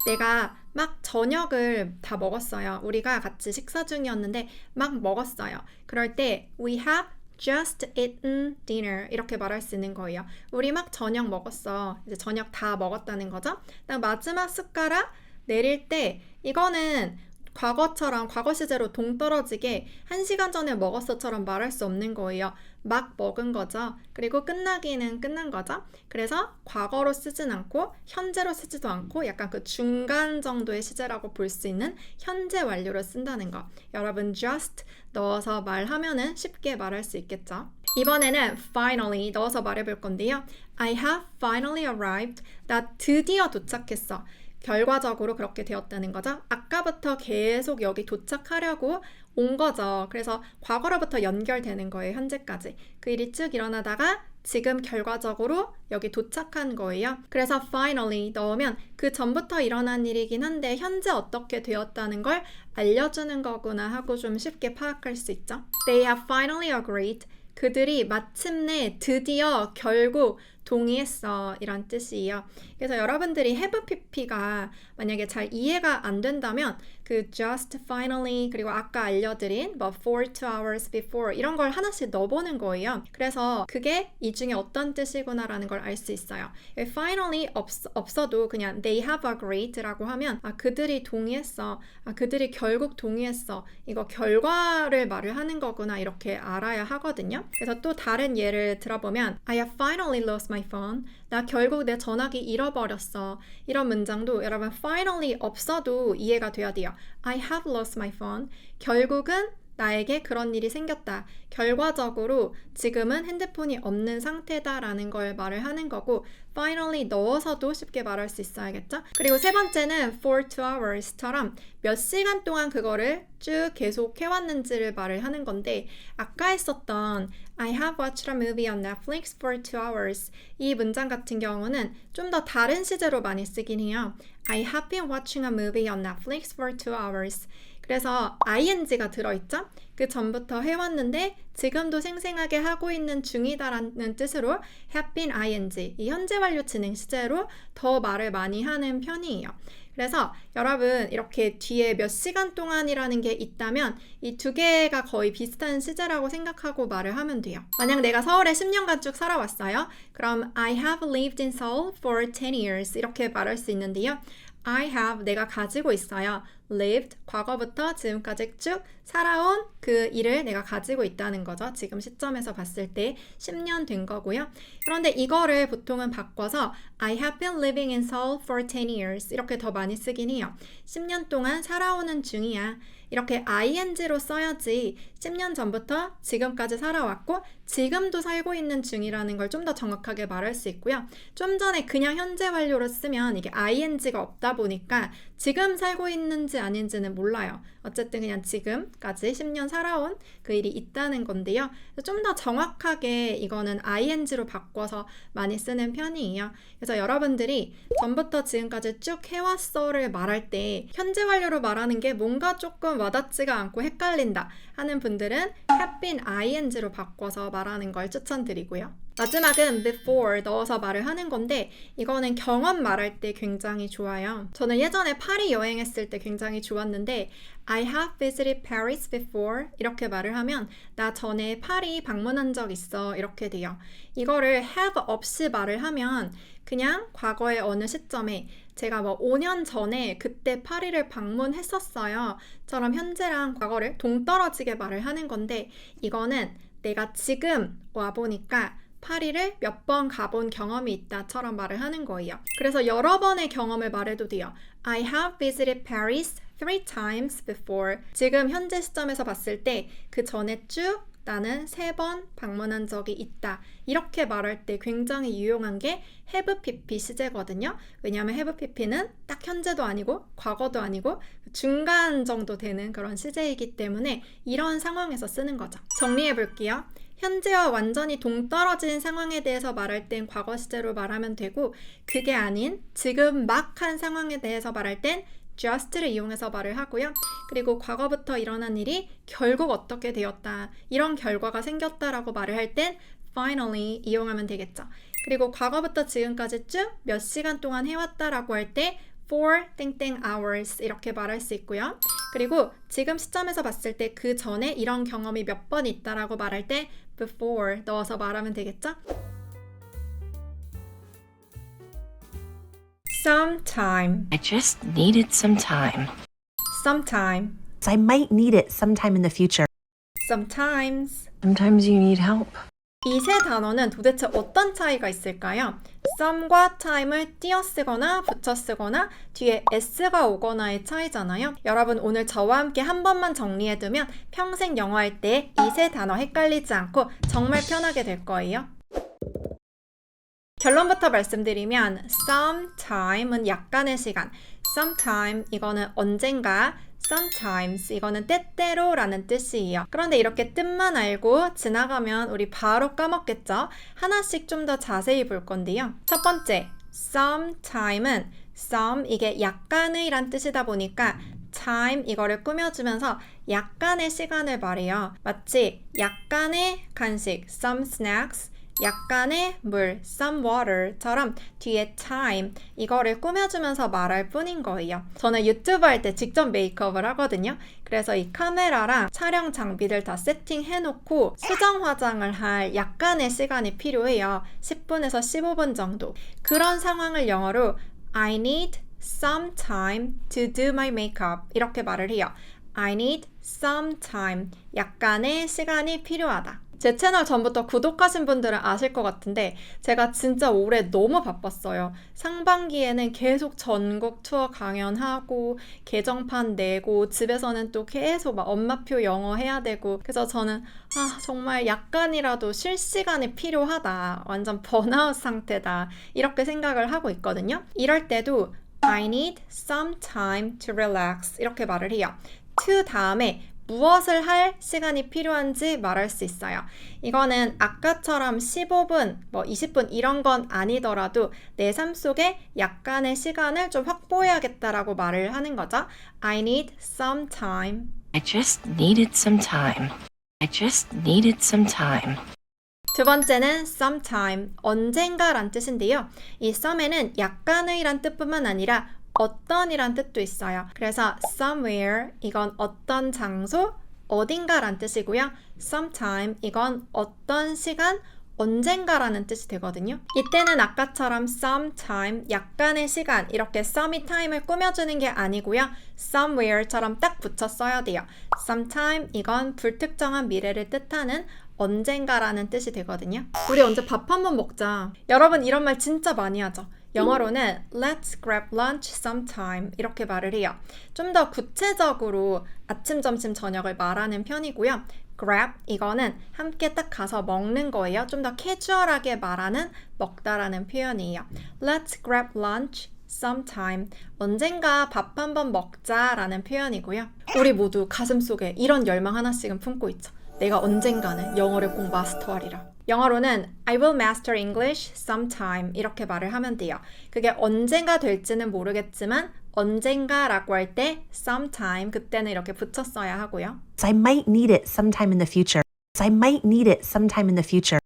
Speaker 3: 내가 막 저녁을 다 먹었어요. 우리가 같이 식사 중이었는데 막 먹었어요. 그럴 때 we have just eaten dinner 이렇게 말할 수 있는 거예요. 우리 막 저녁 먹었어. 이제 저녁 다 먹었다는 거죠. 마지막 숟가락 내릴 때 이거는 과거처럼 과거 시제로 동떨어지게 1시간 전에 먹었어처럼 말할 수 없는 거예요. 막 먹은 거죠. 그리고 끝나기는 끝난 거죠. 그래서 과거로 쓰진 않고 현재로 쓰지도 않고 약간 그 중간 정도의 시제라고 볼 수 있는 현재 완료를 쓴다는 거. 여러분 just 넣어서 말하면은 쉽게 말할 수 있겠죠. 이번에는 finally 넣어서 말해볼 건데요. I have finally arrived. 나 드디어 도착했어. 결과적으로 그렇게 되었다는 거죠. 아까부터 계속 여기 도착하려고 온 거죠. 그래서 과거로부터 연결되는 거예요. 현재까지. 그 일이 쭉 일어나다가 지금 결과적으로 여기 도착한 거예요. 그래서 finally 넣으면 그 전부터 일어난 일이긴 한데 현재 어떻게 되었다는 걸 알려주는 거구나 하고 좀 쉽게 파악할 수 있죠. They have finally agreed. 그들이 마침내 드디어 결국 동의했어 이런 뜻이에요. 그래서 여러분들이 have pp가 만약에 잘 이해가 안 된다면 그 just finally 그리고 아까 알려드린 뭐 for 2 hours before 이런 걸 하나씩 넣어보는 거예요. 그래서 그게 이 중에 어떤 뜻이구나라는 걸 알 수 있어요. finally 없어도 그냥 they have agreed 라고 하면 아 그들이 동의했어. 아 그들이 결국 동의했어. 이거 결과를 말을 하는 거구나 이렇게 알아야 하거든요. 그래서 또 다른 예를 들어보면 I have finally lost my phone. 나 결국 내 전화기 잃어버렸어. 이런 문장도 여러분 finally 없어도 이해가 돼야 돼요. I have lost my phone. 결국은 나에게 그런 일이 생겼다. 결과적으로 지금은 핸드폰이 없는 상태다라는 걸 말을 하는 거고 finally 넣어서도 쉽게 말할 수 있어야겠죠? 그리고 세 번째는 for 2 hours처럼 몇 시간 동안 그거를 쭉 계속 해왔는지를 말을 하는 건데 아까 했었던 I have watched a movie on Netflix for 2 hours 이 문장 같은 경우는 좀 더 다른 시제로 많이 쓰긴 해요. I have been watching a movie on Netflix for 2 hours 그래서 ing가 들어있죠? 그 전부터 해왔는데 지금도 생생하게 하고 있는 중이다라는 뜻으로 have been ing 이 현재 완료 진행 시제로 더 말을 많이 하는 편이에요. 그래서 여러분 이렇게 뒤에 몇 시간 동안이라는 게 있다면 이 두 개가 거의 비슷한 시제라고 생각하고 말을 하면 돼요. 만약 내가 서울에 10년간 쭉 살아왔어요. 그럼 I have lived in Seoul for 10 years 이렇게 말할 수 있는데요. I have, 내가 가지고 있어요. lived, 과거부터 지금까지 쭉 살아온 그 일을 내가 가지고 있다는 거죠. 지금 시점에서 봤을 때 10년 된 거고요. 그런데 이거를 보통은 바꿔서 I have been living in Seoul for 10 years 이렇게 더 많이 쓰긴 해요. 10년 동안 살아오는 중이야. 이렇게 ing로 써야지 10년 전부터 지금까지 살아왔고 지금도 살고 있는 중이라는 걸 좀 더 정확하게 말할 수 있고요. 좀 전에 그냥 현재 완료로 쓰면 이게 ing가 없다 보니까 지금 살고 있는지 아닌지는 몰라요. 어쨌든 그냥 지금까지 10년 살아온 그 일이 있다는 건데요. 좀 더 정확하게 이거는 ing로 바꿔서 많이 쓰는 편이에요. 그래서 여러분들이 전부터 지금까지 쭉 해왔어를 말할 때 현재 완료로 말하는 게 뭔가 조금 와닿지가 않고 헷갈린다 하는 분들은 have been ing로 바꿔서 말하는 걸 추천드리고요. 마지막은 before 넣어서 말을 하는 건데 이거는 경험 말할 때 굉장히 좋아요. 저는 예전에 파리 여행했을 때 굉장히 좋았는데 I have visited Paris before 이렇게 말을 하면 나 전에 파리 방문한 적 있어 이렇게 돼요. 이거를 have 없이 말을 하면 그냥 과거의 어느 시점에 제가 뭐 5년 전에 그때 파리를 방문했었어요 처럼 현재랑 과거를 동떨어지게 말을 하는 건데 이거는 내가 지금 와보니까 파리를 몇 번 가본 경험이 있다처럼 말을 하는 거예요. 그래서 여러 번의 경험을 말해도 돼요. I have visited Paris 3 times before. 지금 현재 시점에서 봤을 때 그 전에 쭉 나는 3번 방문한 적이 있다. 이렇게 말할 때 굉장히 유용한 게 have pp 시제거든요. 왜냐하면 have pp는 딱 현재도 아니고 과거도 아니고 중간 정도 되는 그런 시제이기 때문에 이런 상황에서 쓰는 거죠. 정리해 볼게요. 현재와 완전히 동떨어진 상황에 대해서 말할 땐 과거 시제로 말하면 되고 그게 아닌 지금 막 한 상황에 대해서 말할 땐 just를 이용해서 말을 하고요. 그리고 과거부터 일어난 일이 결국 어떻게 되었다. 이런 결과가 생겼다라고 말을 할 땐 finally 이용하면 되겠죠. 그리고 과거부터 지금까지 쭉 몇 시간 동안 해왔다라고 할 때 for 땡땡 hours 이렇게 말할 수 있고요. 그리고 지금 시점에서 봤을 때 그 전에 이런 경험이 몇 번 있다라고 말할 때 before 넣어서 말하면 되겠죠? Sometime.
Speaker 5: I just needed some time.
Speaker 3: Sometime.
Speaker 5: I might need it sometime in the future.
Speaker 3: Sometimes.
Speaker 5: Sometimes you need help.
Speaker 3: 이 세 단어는 도대체 어떤 차이가 있을까요? some과 time을 띄어 쓰거나 붙여 쓰거나 뒤에 s가 오거나의 차이잖아요. 여러분 오늘 저와 함께 한 번만 정리해두면 평생 영어할 때 이 세 단어 헷갈리지 않고 정말 편하게 될 거예요. 결론부터 말씀드리면 sometime은 약간의 시간, sometime 이거는 언젠가, sometimes 이거는 때때로 라는 뜻이에요. 그런데 이렇게 뜻만 알고 지나가면 우리 바로 까먹겠죠? 하나씩 좀 더 자세히 볼 건데요. 첫 번째, sometime은 some 이게 약간의 란 뜻이다 보니까 time 이거를 꾸며주면서 약간의 시간을 말해요. 마치 약간의 간식, some snacks 약간의 물, some water처럼 뒤에 time 이거를 꾸며주면서 말할 뿐인 거예요. 저는 유튜브 할 때 직접 메이크업을 하거든요. 그래서 이 카메라랑 촬영 장비들 다 세팅해놓고 수정 화장을 할 약간의 시간이 필요해요. 10분에서 15분 정도. 그런 상황을 영어로 I need some time to do my makeup 이렇게 말을 해요. I need some time 약간의 시간이 필요하다. 제 채널 전부터 구독하신 분들은 아실 것 같은데 제가 진짜 올해 너무 바빴어요. 상반기에는 계속 전국 투어 강연하고 개정판 내고 집에서는 또 계속 막 엄마표 영어 해야 되고 그래서 저는 정말 약간이라도 쉴 시간이 필요하다. 완전 번아웃 상태다. 이렇게 생각을 하고 있거든요. 이럴 때도 I need some time to relax 이렇게 말을 해요. to 다음에 무엇을 할 시간이 필요한지 말할 수 있어요. 이거는 아까처럼 15분, 20분 이런 건 아니더라도 내 삶 속에 약간의 시간을 좀 확보해야겠다라고 말을 하는 거죠. I need some time.
Speaker 5: I just needed some time. I just needed some time.
Speaker 3: 두 번째는 sometime, 언젠가란 뜻인데요. 이 some에는 약간의 란 뜻뿐만 아니라 어떤이란 뜻도 있어요. 그래서 somewhere 이건 어떤 장소, 어딘가란 뜻이고요. sometime 이건 어떤 시간, 언젠가라는 뜻이 되거든요. 이때는 아까처럼 sometime, 약간의 시간 이렇게 somey time을 꾸며주는 게 아니고요. somewhere처럼 딱 붙여 써야 돼요. sometime 이건 불특정한 미래를 뜻하는 언젠가라는 뜻이 되거든요. 우리 언제 밥 한번 먹자. 여러분 이런 말 진짜 많이 하죠. 영어로는 Let's grab lunch sometime 이렇게 말을 해요. 좀 더 구체적으로 아침, 점심, 저녁을 말하는 편이고요. grab 이거는 함께 딱 가서 먹는 거예요. 좀 더 캐주얼하게 말하는 먹다라는 표현이에요. Let's grab lunch sometime 언젠가 밥 한번 먹자라는 표현이고요. 우리 모두 가슴속에 이런 열망 하나씩은 품고 있죠. 내가 언젠가는 영어를 꼭 마스터하리라. 영어로는 I will master English sometime 이렇게 말을 하면 돼요. 그게 언젠가 될지는 모르겠지만 언젠가라고 할 때 sometime 그때는 이렇게 붙여 써야 하고요.
Speaker 5: I might need it sometime in the future. I might need it sometime in the future.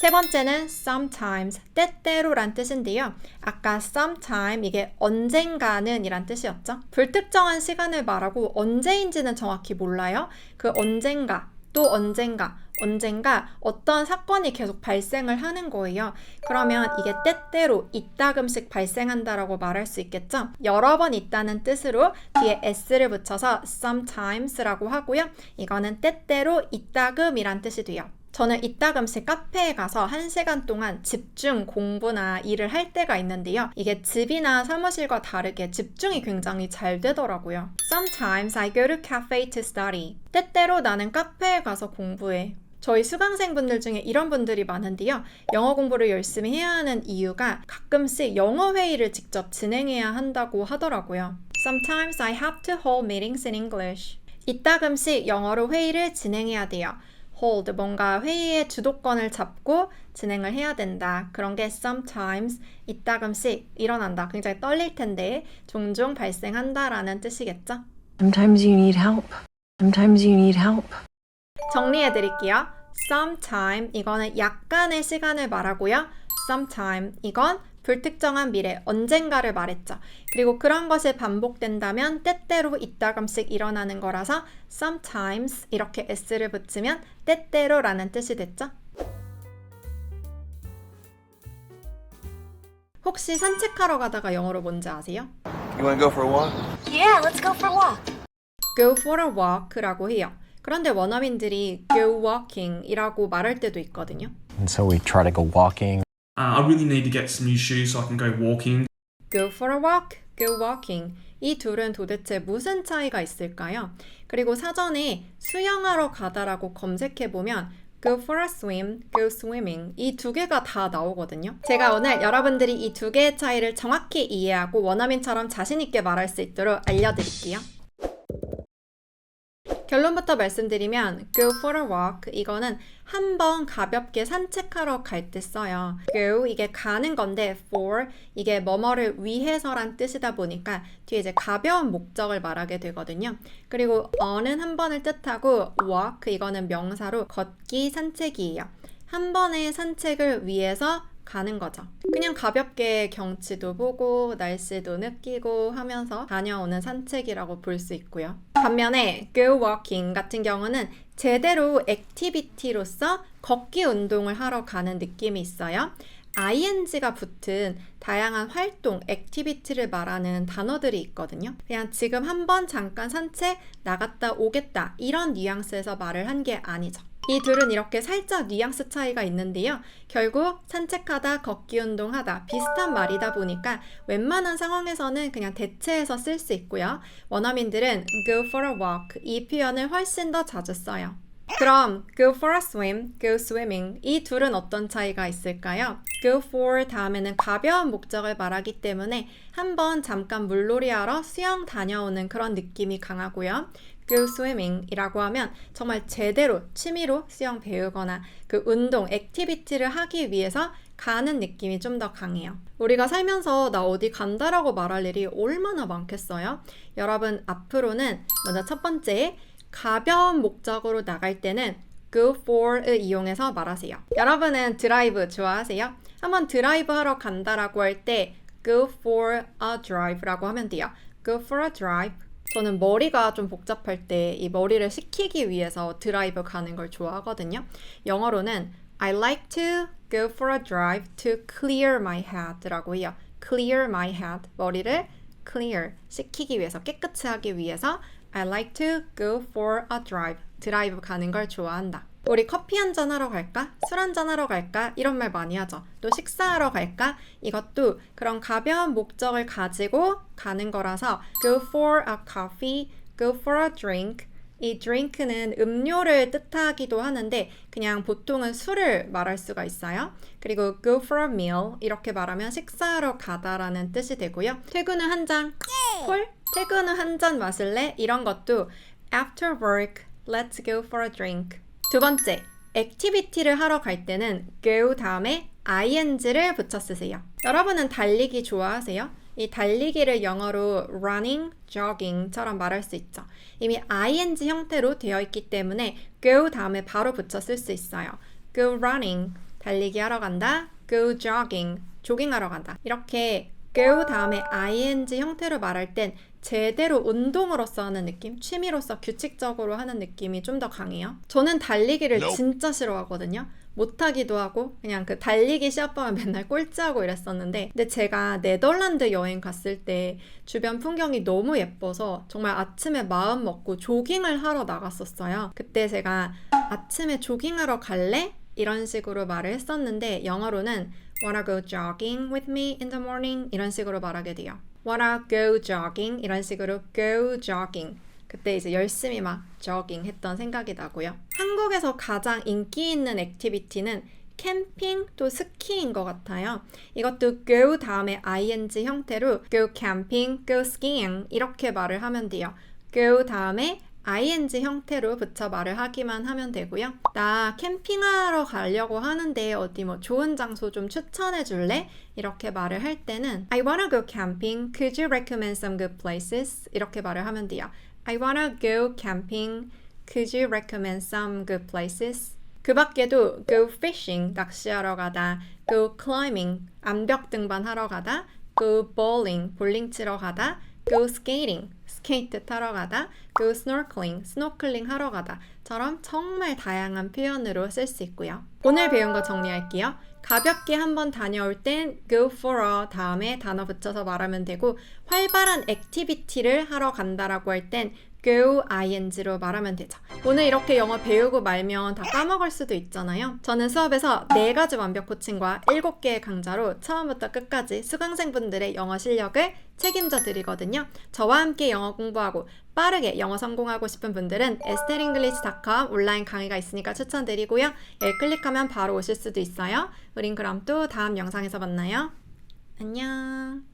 Speaker 3: 세 번째는 sometimes, 때때로란 뜻인데요. 아까 sometime 이게 언젠가는 이란 뜻이었죠. 불특정한 시간을 말하고 언제인지는 정확히 몰라요. 그 언젠가, 또 언젠가 어떤 사건이 계속 발생을 하는 거예요. 그러면 이게 때때로 이따금씩 발생한다라고 말할 수 있겠죠. 여러 번 있다는 뜻으로 뒤에 s를 붙여서 sometimes라고 하고요. 이거는 때때로 이따금이란 뜻이 돼요. 저는 이따금씩 카페에 가서 1시간 동안 집중 공부나 일을 할 때가 있는데요. 이게 집이나 사무실과 다르게 집중이 굉장히 잘 되더라고요. Sometimes I go to cafe to study. 때때로 나는 카페에 가서 공부해. 저희 수강생분들 중에 이런 분들이 많은데요. 영어 공부를 열심히 해야 하는 이유가 가끔씩 영어 회의를 직접 진행해야 한다고 하더라고요. Sometimes I have to hold meetings in English. 이따금씩 영어로 회의를 진행해야 돼요. hold, 뭔가 회의의 주도권을 잡고 진행을 해야 된다. 그런 게 sometimes, 이따금씩 일어난다. 굉장히 떨릴 텐데 종종 발생한다라는 뜻이겠죠?
Speaker 5: Sometimes you need help. Sometimes you need help.
Speaker 3: 정리해 드릴게요. sometime, 이거는 약간의 시간을 말하고요. sometime, 이건 불특정한 미래, 언젠가를 말했죠. 그리고 그런 것이 반복된다면 때때로 이따금씩 일어나는 거라서 sometimes 이렇게 s를 붙이면 때때로라는 뜻이 됐죠. 혹시 산책하러 가다가 영어로 뭔지 아세요?
Speaker 1: You wanna go for a walk?
Speaker 5: Yeah, let's go for a walk.
Speaker 3: go for a walk라고 해요. 그런데 원어민들이 go walking 이라고 말할 때도 있거든요.
Speaker 8: And so we try to go walking.
Speaker 11: I really need to get some new shoes so I can go walking.
Speaker 3: Go for a walk, go walking. 이 둘은 도대체 무슨 차이가 있을까요? 그리고 사전에 수영하러 가다라고 검색해보면 go for a swim, go swimming 이 두 개가 다 나오거든요. 제가 오늘 여러분들이 이 두 개의 차이를 정확히 이해하고 원어민처럼 자신 있게 말할 수 있도록 알려드릴게요. 결론부터 말씀드리면 go for a walk 이거는 한번 가볍게 산책하러 갈 때 써요. go 이게 가는 건데 for 이게 뭐뭐를 위해서란 뜻이다 보니까 뒤에 이제 가벼운 목적을 말하게 되거든요. 그리고 on은 한 번을 뜻하고 walk 이거는 명사로 걷기, 산책이에요. 한 번의 산책을 위해서 가는 거죠. 그냥 가볍게 경치도 보고 날씨도 느끼고 하면서 다녀오는 산책이라고 볼 수 있고요. 반면에 go walking 같은 경우는 제대로 액티비티로서 걷기 운동을 하러 가는 느낌이 있어요. ing가 붙은 다양한 활동, 액티비티를 말하는 단어들이 있거든요. 그냥 지금 한번 잠깐 산책 나갔다 오겠다 이런 뉘앙스에서 말을 한 게 아니죠. 이 둘은 이렇게 살짝 뉘앙스 차이가 있는데요. 결국 산책하다, 걷기 운동하다 비슷한 말이다 보니까 웬만한 상황에서는 그냥 대체해서 쓸 수 있고요. 원어민들은 go for a walk 이 표현을 훨씬 더 자주 써요. 그럼 go for a swim, go swimming 이 둘은 어떤 차이가 있을까요? go for 다음에는 가벼운 목적을 말하기 때문에 한번 잠깐 물놀이하러 수영 다녀오는 그런 느낌이 강하고요. go swimming 이라고 하면 정말 제대로 취미로 수영 배우거나 그 운동, 액티비티를 하기 위해서 가는 느낌이 좀 더 강해요. 우리가 살면서 나 어디 간다라고 말할 일이 얼마나 많겠어요? 여러분 앞으로는 먼저 첫 번째 가벼운 목적으로 나갈 때는 go for을 이용해서 말하세요. 여러분은 드라이브 좋아하세요? 한번 드라이브 하러 간다라고 할 때 go for a drive라고 하면 돼요. go for a drive. 저는 머리가 좀 복잡할 때 이 머리를 식히기 위해서 드라이브 가는 걸 좋아하거든요. 영어로는 I like to go for a drive to clear my head라고 해요. clear my head. 머리를 clear, 식히기 위해서, 깨끗이 하기 위해서 I like to go for a drive. 드라이브 가는 걸 좋아한다. 우리 커피 한잔 하러 갈까? 술 한잔 하러 갈까? 이런 말 많이 하죠. 또 식사하러 갈까? 이것도 그런 가벼운 목적을 가지고 가는 거라서 go for a coffee, go for a drink. 이 drink는 음료를 뜻하기도 하는데 그냥 보통은 술을 말할 수가 있어요. 그리고 go for a meal 이렇게 말하면 식사하러 가다라는 뜻이 되고요. 퇴근 후 한 잔, 콜? 퇴근 후 한 잔 마실래? 이런 것도 after work, let's go for a drink. 두 번째, 액티비티를 하러 갈 때는 go 다음에 ing를 붙여 쓰세요. 여러분은 달리기 좋아하세요? 이 달리기를 영어로 running, jogging처럼 말할 수 있죠. 이미 ing 형태로 되어 있기 때문에 go 다음에 바로 붙여 쓸 수 있어요. go running, 달리기 하러 간다. go jogging, 조깅하러 간다. 이렇게 go 다음에 ing 형태로 말할 땐 제대로 운동으로서 하는 느낌, 취미로서 규칙적으로 하는 느낌이 좀 더 강해요. 저는 달리기를 진짜 싫어하거든요. 못하기도 하고 그냥 그 달리기 시합 보면 맨날 꼴찌하고 이랬었는데, 근데 제가 네덜란드 여행 갔을 때 주변 풍경이 너무 예뻐서 정말 아침에 마음 먹고 조깅을 하러 나갔었어요. 그때 제가 아침에 조깅하러 갈래? 이런 식으로 말을 했었는데 영어로는 Wanna go jogging with me in the morning? 이런 식으로 말하게 돼요. Wanna go jogging? 이런 식으로 go jogging. 그때 이제 열심히 막 jogging 했던 생각이 나고요. 한국에서 가장 인기 있는 액티비티는 캠핑 또 스키인 것 같아요. 이것도 go 다음에 ing 형태로 go camping, go skiing 이렇게 말을 하면 돼요. go 다음에 ing 형태로 붙여 말을 하기만 하면 되고요. 나 캠핑하러 가려고 하는데 어디 뭐 좋은 장소 좀 추천해 줄래? 이렇게 말을 할 때는 I wanna go camping. Could you recommend some good places? 이렇게 말을 하면 돼요. I wanna go camping. Could you recommend some good places? 그 밖에도 go fishing, 낚시하러 가다, go climbing, 암벽 등반하러 가다, go bowling, 볼링 치러 가다, go skating, 스케이트 타러 가다, go snorkeling, 스노클링 하러 가다 처럼 정말 다양한 표현으로 쓸 수 있고요. 오늘 배운 거 정리할게요. 가볍게 한번 다녀올 땐 go for a 다음에 단어 붙여서 말하면 되고, 활발한 액티비티를 하러 간다라고 할 땐 go ing로 말하면 되죠. 오늘 이렇게 영어 배우고 말면 다 까먹을 수도 있잖아요. 저는 수업에서 4가지 완벽 코칭과 7개의 강좌로 처음부터 끝까지 수강생분들의 영어 실력을 책임져 드리거든요. 저와 함께 영어 공부하고 빠르게 영어 성공하고 싶은 분들은 esteringlish.com 온라인 강의가 있으니까 추천드리고요. 여기 클릭하면 바로 오실 수도 있어요. 우린 그럼 또 다음 영상에서 만나요. 안녕.